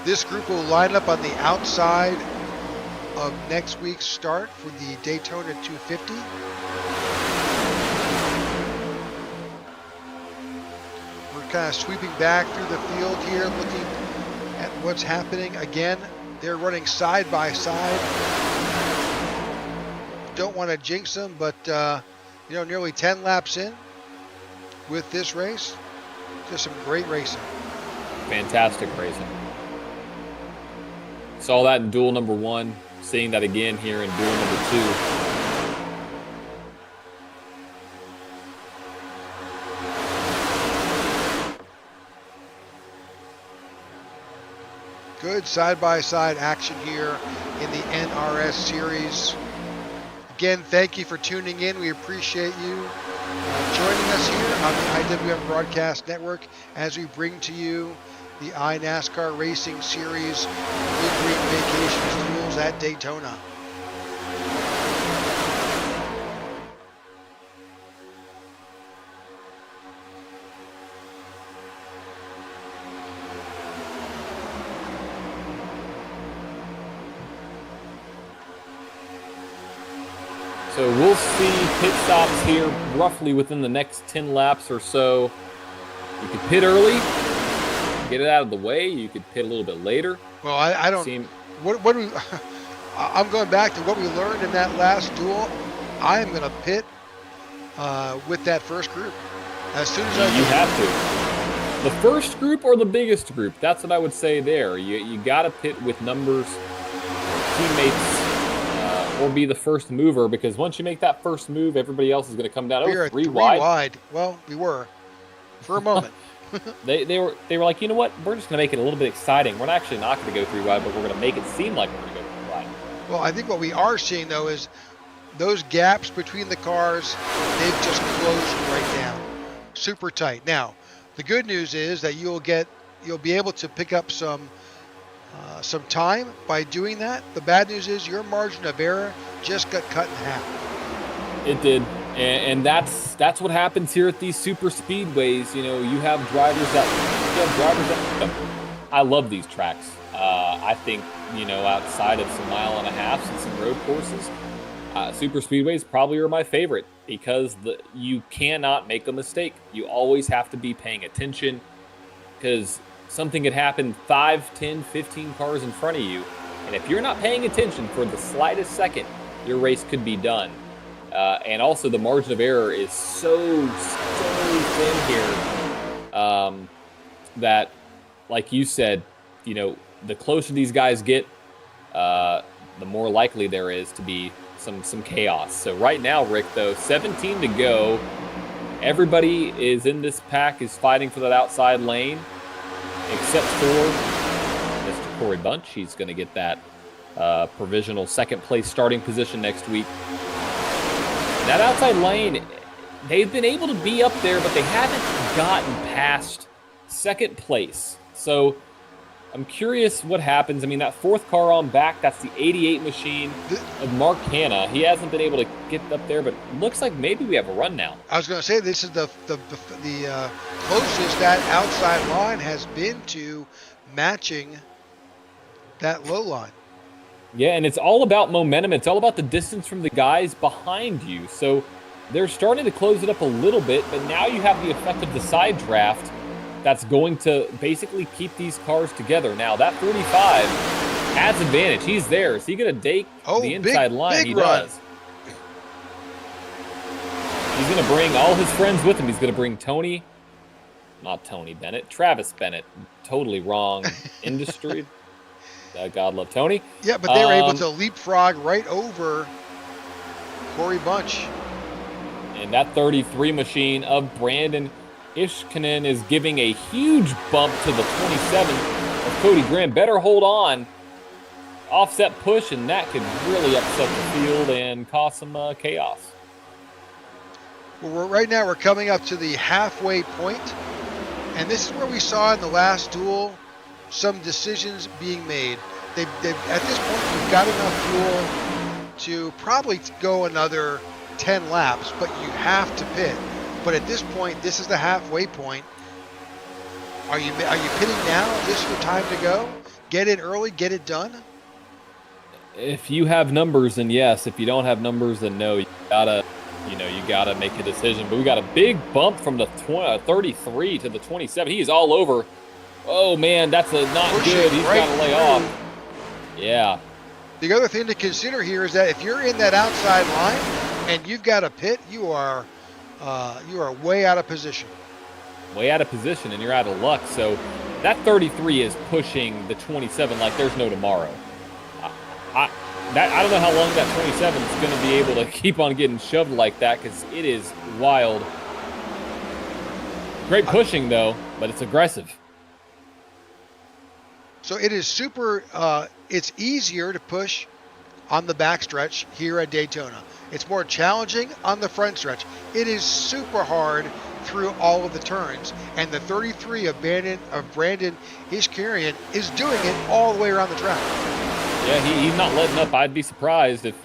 This group will line up on the outside of next week's start for the Daytona 250. We're kind of sweeping back through the field here, looking at what's happening. Again, they're running side by side. Don't want to jinx them, but nearly 10 laps in with this race. Just some great racing. Fantastic racing. Saw that in duel number 1, seeing that again here in duel number 2. Good side-by-side action here in the NRS series. Again, thank you for tuning in. We appreciate you joining us here on the IWM Broadcast Network as we bring to you the iNASCAR Racing Series Big Green Vacations duels at Daytona. So we'll see pit stops here roughly within the next 10 laps or so. You could pit early, get it out of the way. You could pit a little bit later. Well, I don't. What do we? I'm going back to what we learned in that last duel. I am going to pit with that first group as soon as I. You have to. The first group or the biggest group? That's what I would say there. You got to pit with numbers, teammates. Or be the first mover, because once you make that first move, everybody else is going to come down. We're three wide. Well, we were for a moment. they were like, you know what? We're just going to make it a little bit exciting. We're actually not going to go 3 wide, but we're going to make it seem like we're going to go 3 wide. Well, I think what we are seeing though is those gaps between the cars, they've just closed right down, super tight. Now, the good news is that you'll be able to pick up some time by doing that. The bad news is your margin of error just got cut in half. It did, and that's what happens here at these super speedways. You know, you have drivers that I love these tracks. I think, outside of some 1.5 miles and some road courses, super speedways probably are my favorite, because you cannot make a mistake. You always have to be paying attention, because something could happen 5, 10, 15 cars in front of you. And if you're not paying attention for the slightest second, your race could be done. And also the margin of error is so thin here that, like you said, the closer these guys get, the more likely there is to be some chaos. So right now, Rick, though, 17 to go. Everybody is in this pack is fighting for that outside lane, except for Mr. Corey Bunch. He's going to get that provisional second place starting position next week. That outside lane, they've been able to be up there, but they haven't gotten past second place. So I'm curious what happens. I mean, that fourth car on back, that's the 88 machine of Mark Hanna. He hasn't been able to get up there, but looks like maybe we have a run now. I was going to say, this is the closest that outside line has been to matching that low line. Yeah, and it's all about momentum. It's all about the distance from the guys behind you. So they're starting to close it up a little bit, but now you have the effect of the side draft that's going to basically keep these cars together. Now, that 45 has advantage. He's there. Is he going to take the inside line? He does. He's going to bring all his friends with him. He's going to bring not Tony Bennett, Travis Bennett. Totally wrong industry. God love Tony. Yeah, but they were able to leapfrog right over Corey Bunch. And that 33 machine of Brandon Ishkanen is giving a huge bump to the 27 of Cody Graham. Better hold on. Offset push, and that could really upset the field and cause some chaos. Well, right now we're coming up to the halfway point, and this is where we saw in the last duel some decisions being made. They've at this point, we've got enough fuel to probably go another 10 laps, but you have to pit. But at this point, this is the halfway point. Are you pitting now? Is this your time to go? Get in early, get it done? If you have numbers, then yes. If you don't have numbers, then no. You gotta make a decision. But we got a big bump from the 33 to the 27. He is all over. Oh man, that's not good. He's got to lay off. Yeah. The other thing to consider here is that if you're in that outside line and you've got a pit, you are way out of position. Way out of position, and you're out of luck. So that 33 is pushing the 27 like there's no tomorrow. I don't know how long that 27 is going to be able to keep on getting shoved like that, because it is wild. Great pushing, though, but it's aggressive. So it is super, it's easier to push on the backstretch here at Daytona. It's more challenging on the front stretch. It is super hard through all of the turns, and the 33 of Brandon Ishkarian is doing it all the way around the track. Yeah, he's not letting up. I'd be surprised if he's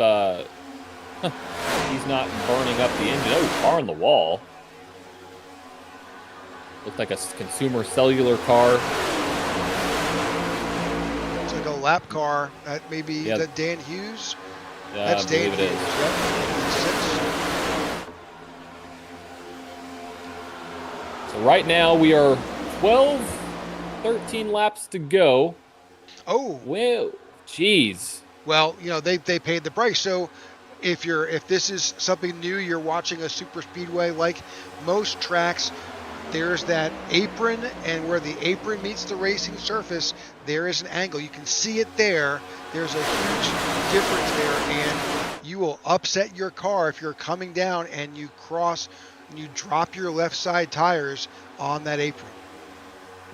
not burning up the engine. Oh, car on the wall. Looked like a consumer cellular car. It's like a lap car. That may be that Dan Hughes. Yeah, that's Dan Hughes. Yep. So right now we are 13 laps to go. Oh. Well, geez. Well, they paid the price. So if this is something new, you're watching a super speedway, like most tracks, there's that apron, and where the apron meets the racing surface, there is an angle. You can see it there. There's a huge difference there, and you will upset your car if you're coming down and you cross and you drop your left side tires on that apron.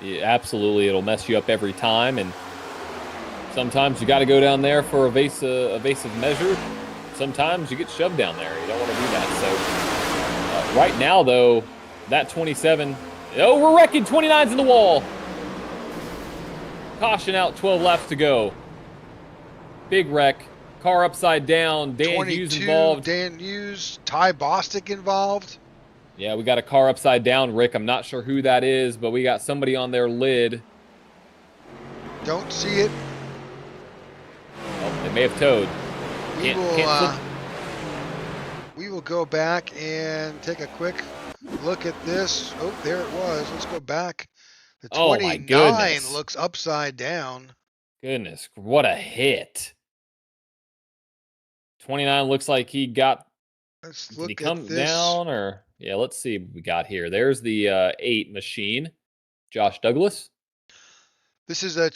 Yeah, absolutely. It'll mess you up every time, and sometimes you got to go down there for evasive measure. Sometimes you get shoved down there. You don't want to do that. So right now, though, that 27, we're wrecking. 29's in the wall. Caution out, 12 laps to go. Big wreck. Car upside down. Dan Hughes involved. Dan Hughes, Ty Bostic involved. Yeah, we got a car upside down, Rick. I'm not sure who that is, but we got somebody on their lid. Don't see it. Oh, they may have towed. We will go back and take a quick look at this. Oh, there it was. Let's go back. The 29 looks upside down. Goodness, what a hit. 29 looks like he got... Did he come down, or... Yeah, let's see what we got here. There's the 8 machine. Josh Douglas. This is a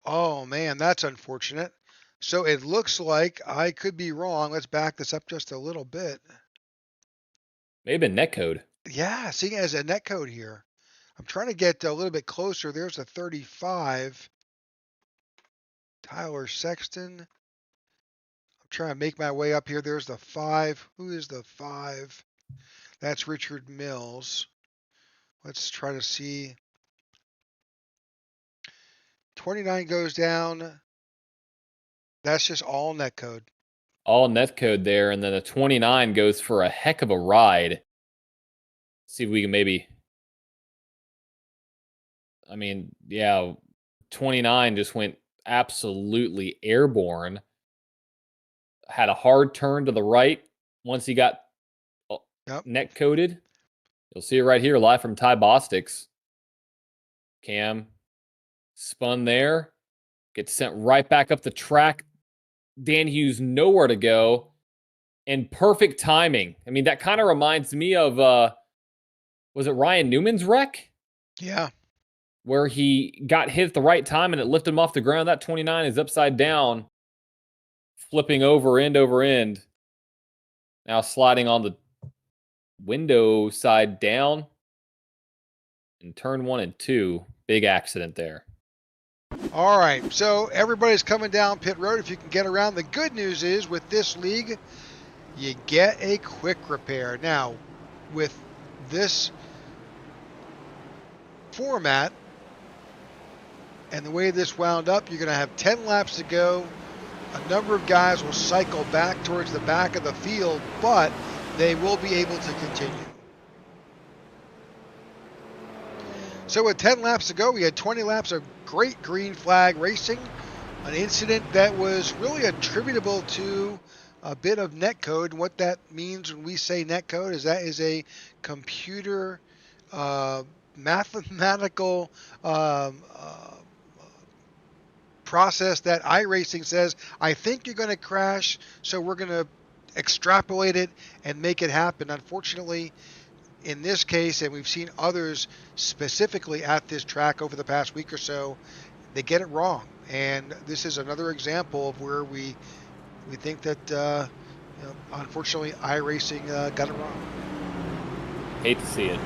Oh, man, that's unfortunate. So it looks like I could be wrong. Let's back this up just a little bit. Maybe netcode. Yeah, seeing it as a net code here. I'm trying to get a little bit closer. There's a 35. Tyler Sexton. I'm trying to make my way up here. There's the 5. Who is the 5? That's Richard Mills. Let's try to see. 29 goes down. That's just all net code. All netcode there, and then the 29 goes for a heck of a ride. See if we can maybe. I mean, yeah, 29 just went absolutely airborne. Had a hard turn to the right once he got net coded. You'll see it right here, live from Ty Bostic's. Cam spun there, gets sent right back up the track. Dan Hughes nowhere to go, and perfect timing. I mean, that kind of reminds me of was it Ryan Newman's wreck? Yeah. Where he got hit at the right time and it lifted him off the ground. That 29 is upside down, flipping over end. Now sliding on the window side down in turn 1 and 2. Big accident there. All right, so everybody's coming down pit road if you can get around. The good news is with this league, you get a quick repair. Now, with this format and the way this wound up, you're going to have 10 laps to go. A number of guys will cycle back towards the back of the field, but they will be able to continue. So with 10 laps to go, we had 20 laps of great green flag racing, an incident that was really attributable to a bit of netcode. And what that means when we say netcode is that is a computer mathematical process that iRacing says, I think you're going to crash, so we're going to extrapolate it and make it happen. Unfortunately, in this case, and we've seen others specifically at this track over the past week or so, they get it wrong. And this is another example of where we think that, unfortunately, iRacing got it wrong. Hate to see it.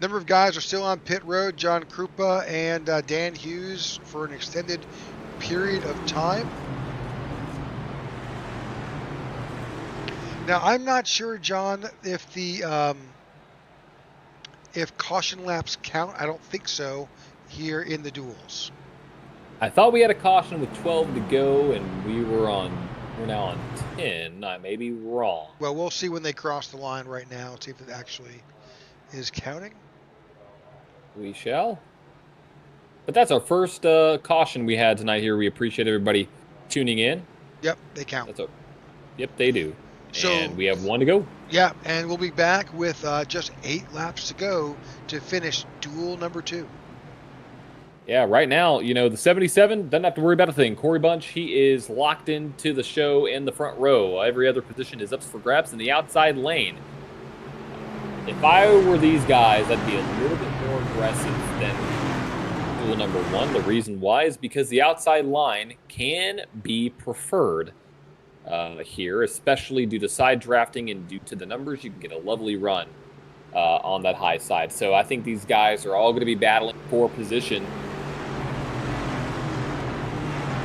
Number of guys are still on pit road. John Krupa and Dan Hughes for an extended period of time. Now, I'm not sure, John, if the if caution laps count. I don't think so here in the duels. I thought we had a caution with 12 to go, and we're now on 10. I may be wrong. Well, we'll see when they cross the line right now and see if it actually is counting. We shall. But that's our first caution we had tonight here. We appreciate everybody tuning in. Yep, they count. Yep, they do. So, and we have 1 to go. Yeah, and we'll be back with just 8 laps to go to finish duel number 2. Yeah, right now, the 77 doesn't have to worry about a thing. Corey Bunch, he is locked into the show in the front row. Every other position is up for grabs in the outside lane. If I were these guys, I'd be a little bit more aggressive than duel number 1. The reason why is because the outside line can be preferred here, especially due to side drafting and due to the numbers. You can get a lovely run on that high side. So I think these guys are all going to be battling for position.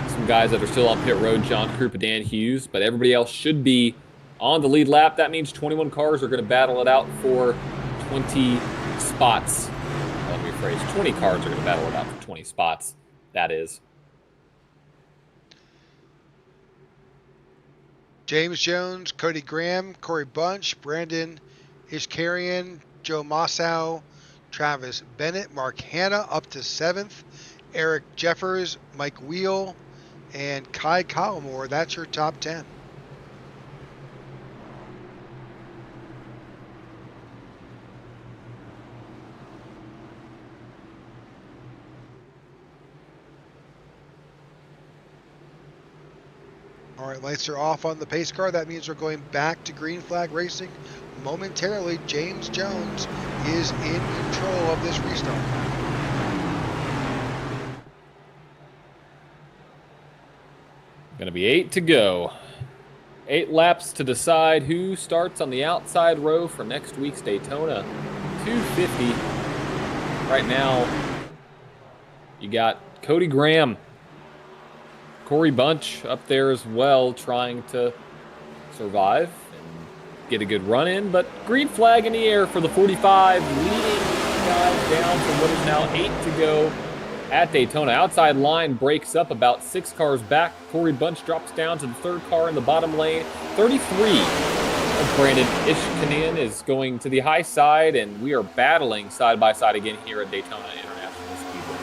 Some guys that are still on pit road, John Krupa, Dan Hughes, but everybody else should be on the lead lap. That means 21 cars are going to battle it out for 20 spots. Let me rephrase, 20 cars are going to battle it out for 20 spots, that is. James Jones, Cody Graham, Corey Bunch, Brandon Ishkarian, Joe Mossow, Travis Bennett, Mark Hanna up to 7th, Eric Jeffers, Mike Wheel, and Kai Collmore. That's your top 10. All right, lights are off on the pace car. That means we're going back to green flag racing momentarily. James Jones is in control of this restart. Going to be 8 to go. 8 laps to decide who starts on the outside row for next week's Daytona 250. Right now, you got Cody Graham, Corey Bunch up there as well, trying to survive and get a good run in. But green flag in the air for the 45, leading guys down to what is now 8 to go at Daytona. Outside line breaks up about 6 cars back. Corey Bunch drops down to the 3rd car in the bottom lane. 33 of Brandon Ishkanen is going to the high side, and we are battling side by side again here at Daytona International Speedway.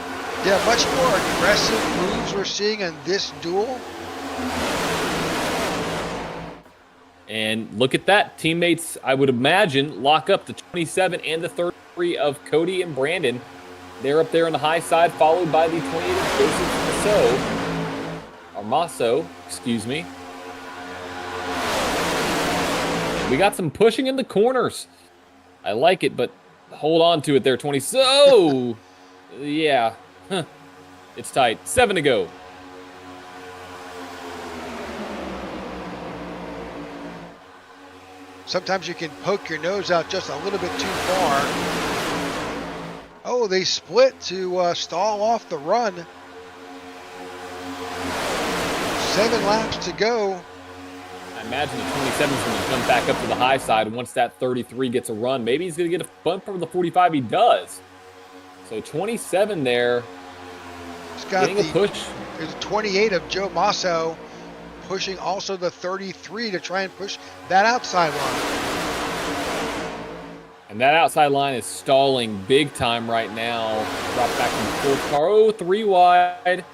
Yeah, much more aggressive moves we're seeing in this duel. And look at that. Teammates, I would imagine, lock up the 27 and the 33 of Cody and Brandon. They're up there on the high side, followed by the 28 of Joseph Armaso, excuse me. We got some pushing in the corners. I like it, but hold on to it there, 20. So, yeah, it's tight. 7 to go. Sometimes you can poke your nose out just a little bit too far. Oh, they split to stall off the run. 7 laps to go. I imagine the 27 is going to come back up to the high side once that 33 gets a run. Maybe he's going to get a bump from the 45. He does. So 27 there. He's got getting a push. There's 28 of Joe Masso pushing also the 33 to try and push that outside line. And that outside line is stalling big time right now. Drop back in the 4th car. Oh, 3 wide.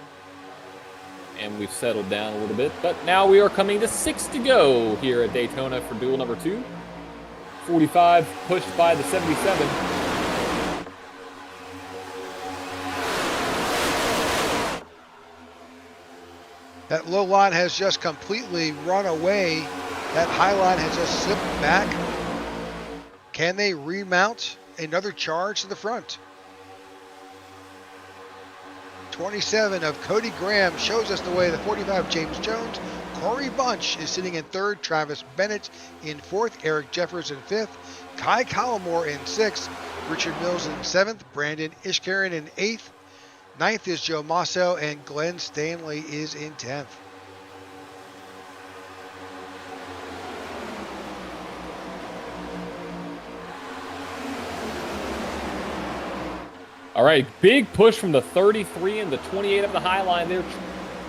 And we've settled down a little bit. But now we are coming to 6 to go here at Daytona for duel number 2. 45 pushed by the 77. That low line has just completely run away. That high line has just slipped back. Can they remount another charge to the front? 27 of Cody Graham shows us the way. The 45 James Jones. Corey Bunch is sitting in 3rd. Travis Bennett in 4th. Eric Jeffers in 5th. Kai Collimore in 6th. Richard Mills in 7th. Brandon Ishkanen in 8th. 9th is Joe Masso, and Glenn Stanley is in 10th. All right, big push from the 33 and the 28 of the high line there.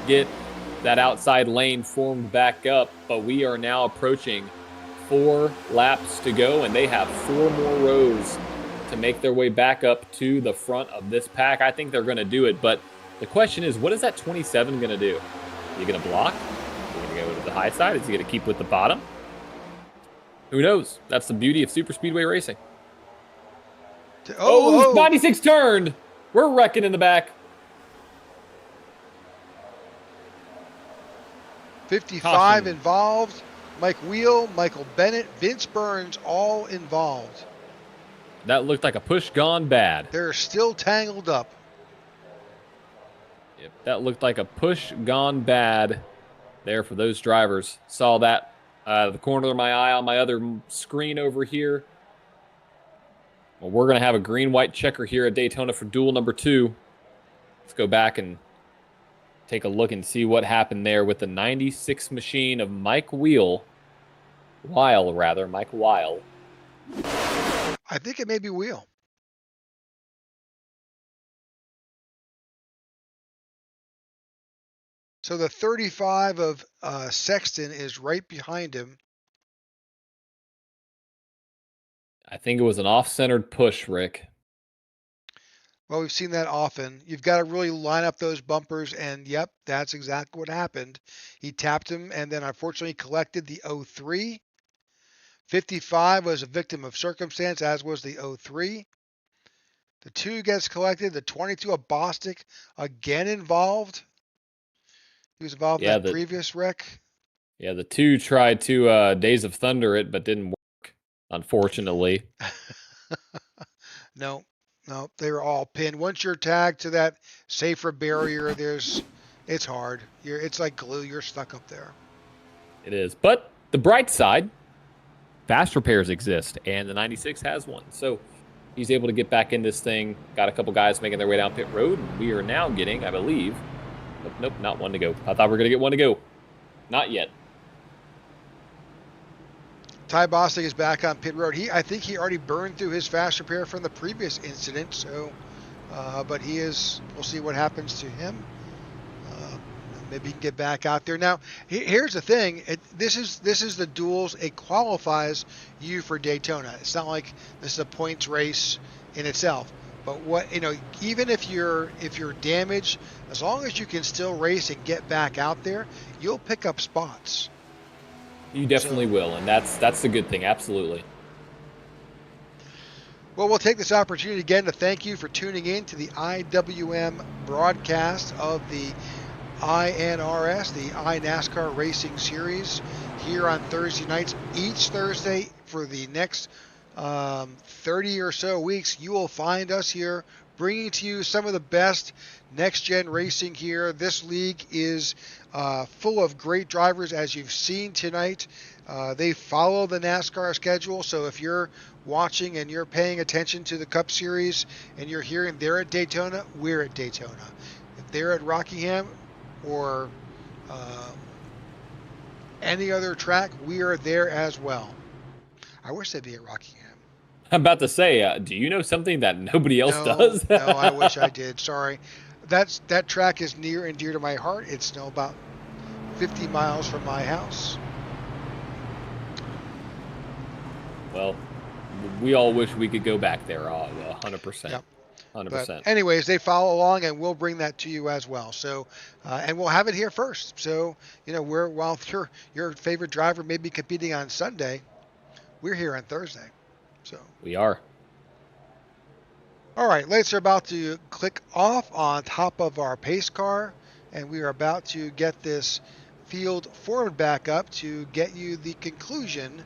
Get that outside lane formed back up, but we are now approaching 4 laps to go, and they have 4 more rows to make their way back up to the front of this pack. I think they're going to do it, but the question is, what is that 27 going to do? Are you going to block? Are you going to go to the high side? Is he going to keep with the bottom? Who knows? That's the beauty of super speedway racing. Oh, 96 turned. We're wrecking in the back. 55 Caution. involved. Mike Wheel, Michael Bennett, Vince Burns, all involved. That looked like a push gone bad. They're still tangled up. Yep, that looked like a push gone bad there for those drivers. Saw that the corner of my eye on my other screen over here. Well, we're going to have a green-white checker here at Daytona for duel number 2. Let's go back and take a look and see what happened there with the 96 machine of Mike Weil. Mike Weil. I think it may be Wheel. So the 35 of Sexton is right behind him. I think it was an off-centered push, Rick. Well, we've seen that often. You've got to really line up those bumpers, and yep, that's exactly what happened. He tapped him and then unfortunately collected the 03. 55 was a victim of circumstance, as was the 03. The 2 gets collected. The 22 of Bostic again involved. He was involved in that previous wreck. Yeah, the 2 tried to Days of Thunder it, but didn't work, unfortunately. No, no, they're all pinned. Once you're tagged to that safer barrier, it's hard. It's like glue. You're stuck up there. It is. But the bright side, fast repairs exist, and the 96 has one. So he's able to get back in this thing. Got a couple guys making their way down pit road, and we are now getting, I believe, nope, not one to go. I thought we were going to get one to go. Not yet. Ty Bostic is back on pit road. I think he already burned through his fast repair from the previous incident. So, but we'll see what happens to him. Maybe he can get back out there. Now, here's the thing. This is the duels. It qualifies you for Daytona. It's not like this is a points race in itself. But even if you're damaged, as long as you can still race and get back out there, you'll pick up spots. You definitely will, and that's the good thing. Absolutely. Well, we'll take this opportunity again to thank you for tuning in to the IWM broadcast of the iNRS, the iNASCAR Racing Series, here on Thursday nights. Each Thursday for the next 30 or so weeks, you will find us here bringing to you some of the best next-gen racing here. This league is full of great drivers, as you've seen tonight. They follow the NASCAR schedule, so if you're watching and you're paying attention to the Cup Series and you're hearing they're at Daytona, we're at Daytona. If they're at Rockingham or any other track, we are there as well. I wish they'd be at Rockingham. I'm about to say, do you know something that nobody else does? No, I wish I did. Sorry. That track is near and dear to my heart. It's about 50 miles from my house. Well, we all wish we could go back there, 100%. Yep. 100%. But anyways, they follow along, and we'll bring that to you as well. So, and we'll have it here first. So, while your favorite driver may be competing on Sunday, we're here on Thursday. So we are. All right, lights are about to click off on top of our pace car, and we are about to get this field formed back up to get you the conclusion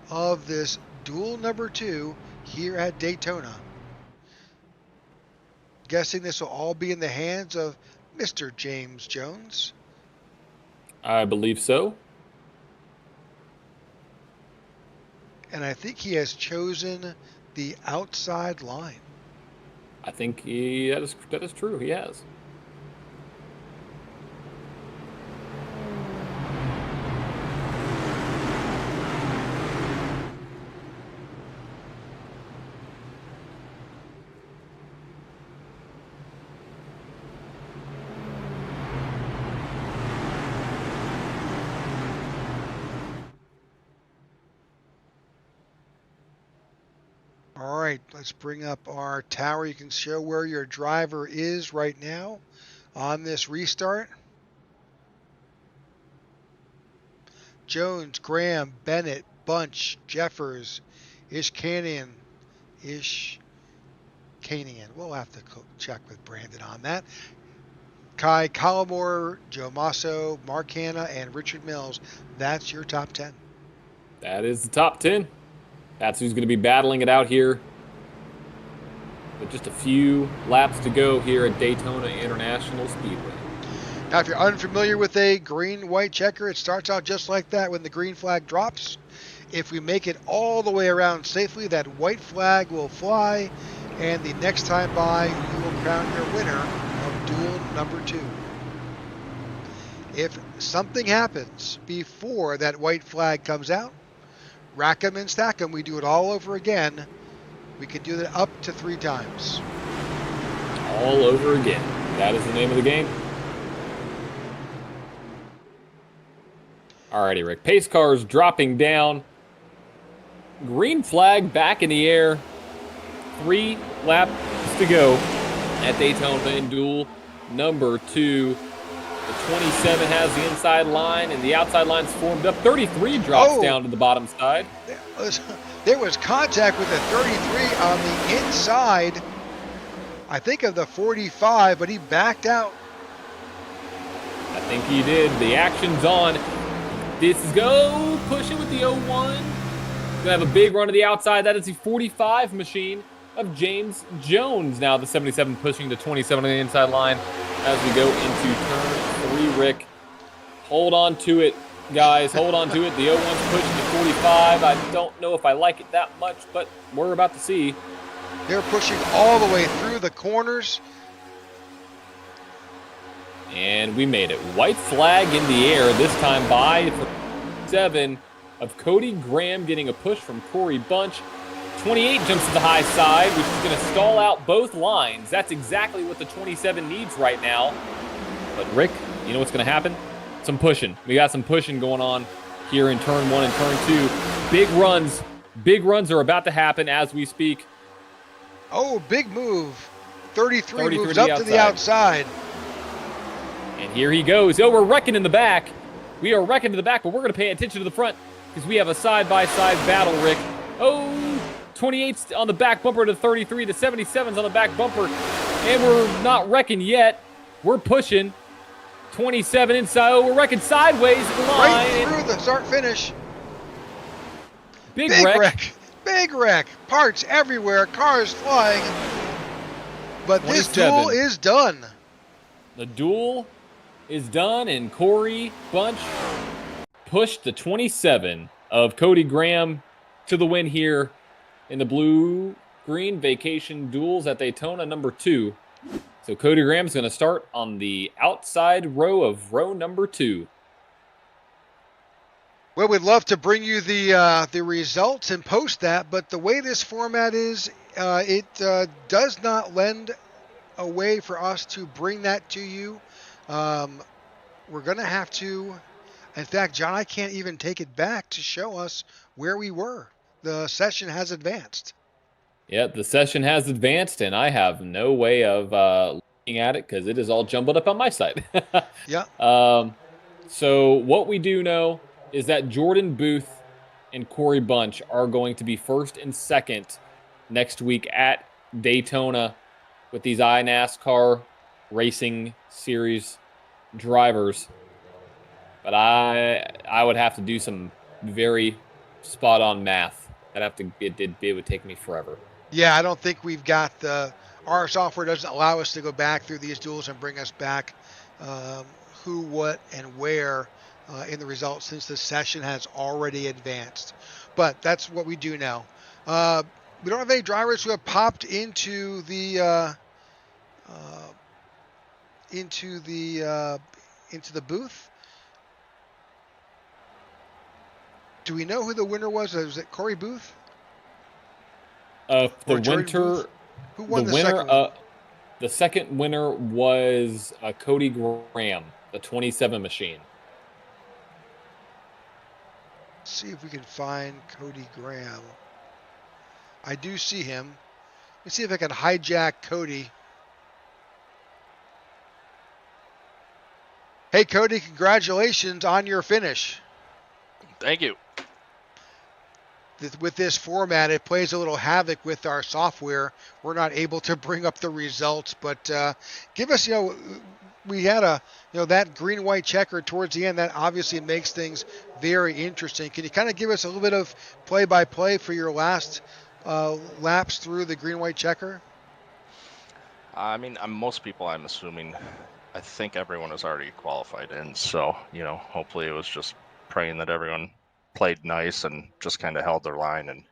of this duel number 2 here at Daytona. Guessing this will all be in the hands of Mr. James Jones. I believe so. And I think he has chosen the outside line. I think that is true. He has. All right, let's bring up our tower. You can show where your driver is right now on this restart. Jones, Graham, Bennett, Bunch, Jeffers, Ishkanian. We'll have to check with Brandon on that. Kai Collimore, Joe Masso, Mark Hanna, and Richard Mills. That's your top 10. That is the top 10. That's who's going to be battling it out here. With just a few laps to go here at Daytona International Speedway. Now, if you're unfamiliar with a green-white checker, it starts out just like that when the green flag drops. If we make it all the way around safely, that white flag will fly, and the next time by, you will crown your winner of duel number 2. If something happens before that white flag comes out, rack them and stack them. We do it all over again. We can do that up to 3 times. All over again. That is the name of the game. Alrighty, Rick. Pace cars dropping down. Green flag back in the air. 3 laps to go at Daytona in duel number 2. The 27 has the inside line, and the outside line's formed up. 33 drops down to the bottom side. There was contact with the 33 on the inside, I think, of the 45, but he backed out. I think he did. The action's on. This is pushing with the 01. Gonna have a big run to the outside. That is the 45 machine. of James Jones. Now the 77 pushing to 27 on the inside line as we go into turn 3. Rick, hold on to it, guys. Hold on to it. The 01's pushing to 45. I don't know if I like it that much, but we're about to see. They're pushing all the way through the corners. And we made it. White flag in the air, this time by 7 of Cody Graham getting a push from Corey Bunch. 28 jumps to the high side, which is going to stall out both lines. That's exactly what the 27 needs right now. But Rick, you know what's going to happen? Some pushing. We got some pushing going on here in turn 1 and turn 2. Big runs are about to happen as we speak. Oh, big move. 33 moves up to the outside. And here he goes. Oh, we're wrecking in the back. We are wrecking to the back, but we're going to pay attention to the front because we have a side-by-side battle, Rick. Oh, 28's on the back bumper to 33. The 77's on the back bumper. And we're not wrecking yet. We're pushing. 27 inside. Oh, we're wrecking sideways at the line. Right through the start-finish. Big wreck. Big wreck. Parts everywhere. Cars flying. But 27. This duel is done. The duel is done, and Corey Bunch pushed the 27 of Cody Graham to the win here in the blue-green vacation duels at Daytona number 2. So Cody Graham's going to start on the outside row of row number 2. Well, we'd love to bring you the results and post that, but the way this format is, it does not lend a way for us to bring that to you. We're going to have to, in fact, John, I can't even take it back to show us where we were. The session has advanced. Yeah, the session has advanced, and I have no way of looking at it because it is all jumbled up on my side. Yeah. So what we do know is that Jordan Booth and Corey Bunch are going to be first and second next week at Daytona with these iNASCAR Racing Series drivers. But I would have to do some very spot-on math. It would take me forever. Yeah, I don't think we've got our software doesn't allow us to go back through these duels and bring us back who, what, and where in the results since the session has already advanced. But that's what we do now. We don't have any drivers who have popped into the booth. Do we know who the winner was? Was it Corey Booth? Who won the second one? The second winner was Cody Graham, the 27 machine. Let's see if we can find Cody Graham. I do see him. Let's see if I can hijack Cody. Hey, Cody, congratulations on your finish. Thank you. With this format, it plays a little havoc with our software. We're not able to bring up the results, but give us, we had that green-white checker towards the end. That obviously makes things very interesting. Can you kind of give us a little bit of play-by-play for your last laps through the green-white checker? I mean, most people, I'm assuming, I think everyone was already qualified in. So, hopefully it was just praying that everyone played nice and just kind of held their line. And,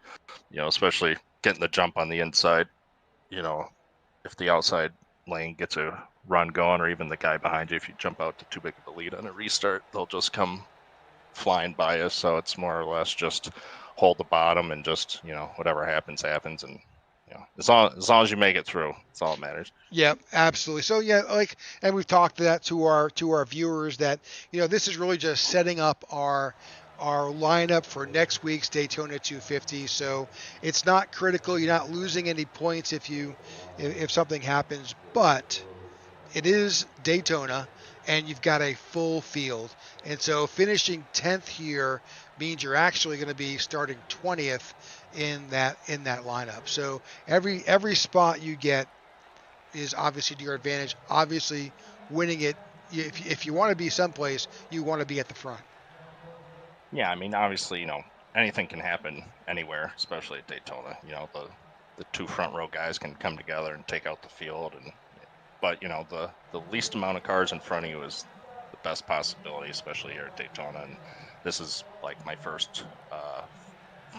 especially getting the jump on the inside, if the outside lane gets a run going, or even the guy behind you, if you jump out to too big of a lead on a restart, they'll just come flying by us. So it's more or less just hold the bottom and just, whatever happens. And, as long as you make it through, that's all that matters. Yeah, absolutely. So and we've talked that to our viewers that, this is really just setting up our lineup for next week's Daytona 250. So it's not critical. You're not losing any points if something happens, but it is Daytona and you've got a full field. And so finishing 10th here means you're actually going to be starting 20th in that lineup. So every spot you get is obviously to your advantage. Obviously winning it, if you want to be someplace, you want to be at the front. Yeah, I mean, obviously, anything can happen anywhere, especially at Daytona. the two front row guys can come together and take out the field. But the least amount of cars in front of you is the best possibility, especially here at Daytona. And this is like my first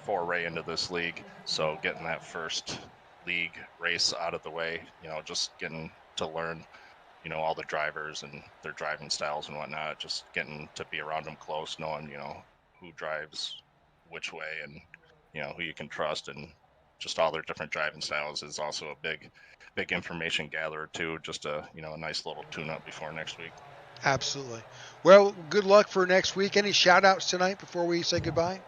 foray into this league, so getting that first league race out of the way, just getting to learn, all the drivers and their driving styles and whatnot, just getting to be around them close, knowing, who drives which way and, who you can trust, and just all their different driving styles is also a big information gatherer too. Just a nice little tune-up before next week. Absolutely. Well, good luck for next week. Any shout outs tonight before we say goodbye?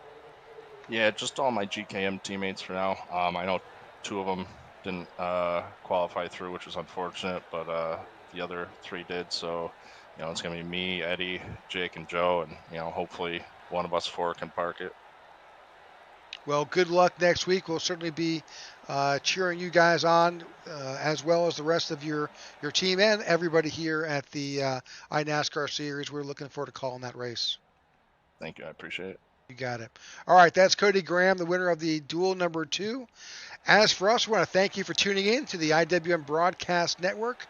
Yeah, just all my GKM teammates for now. I know 2 of them didn't qualify through, which was unfortunate, but the other 3 did. So, it's going to be me, Eddie, Jake, and Joe, and, hopefully one of us 4 can park it. Well, good luck next week. We'll certainly be cheering you guys on, as well as the rest of your team and everybody here at the iNASCAR series. We're looking forward to calling that race. Thank you. I appreciate it. You got it. All right, that's Cody Graham, the winner of the duel number 2. As for us, we want to thank you for tuning in to the IWM Broadcast Network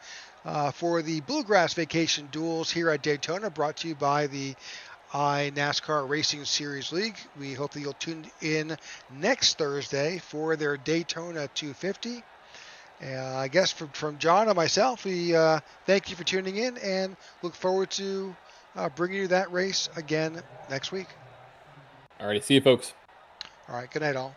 for the Bluegrass Vacation Duels here at Daytona, brought to you by the iNASCAR Racing Series League. We hope that you'll tune in next Thursday for their Daytona 250. I guess from John and myself, we thank you for tuning in and look forward to bringing you that race again next week. All right, see you folks. All right, good night all.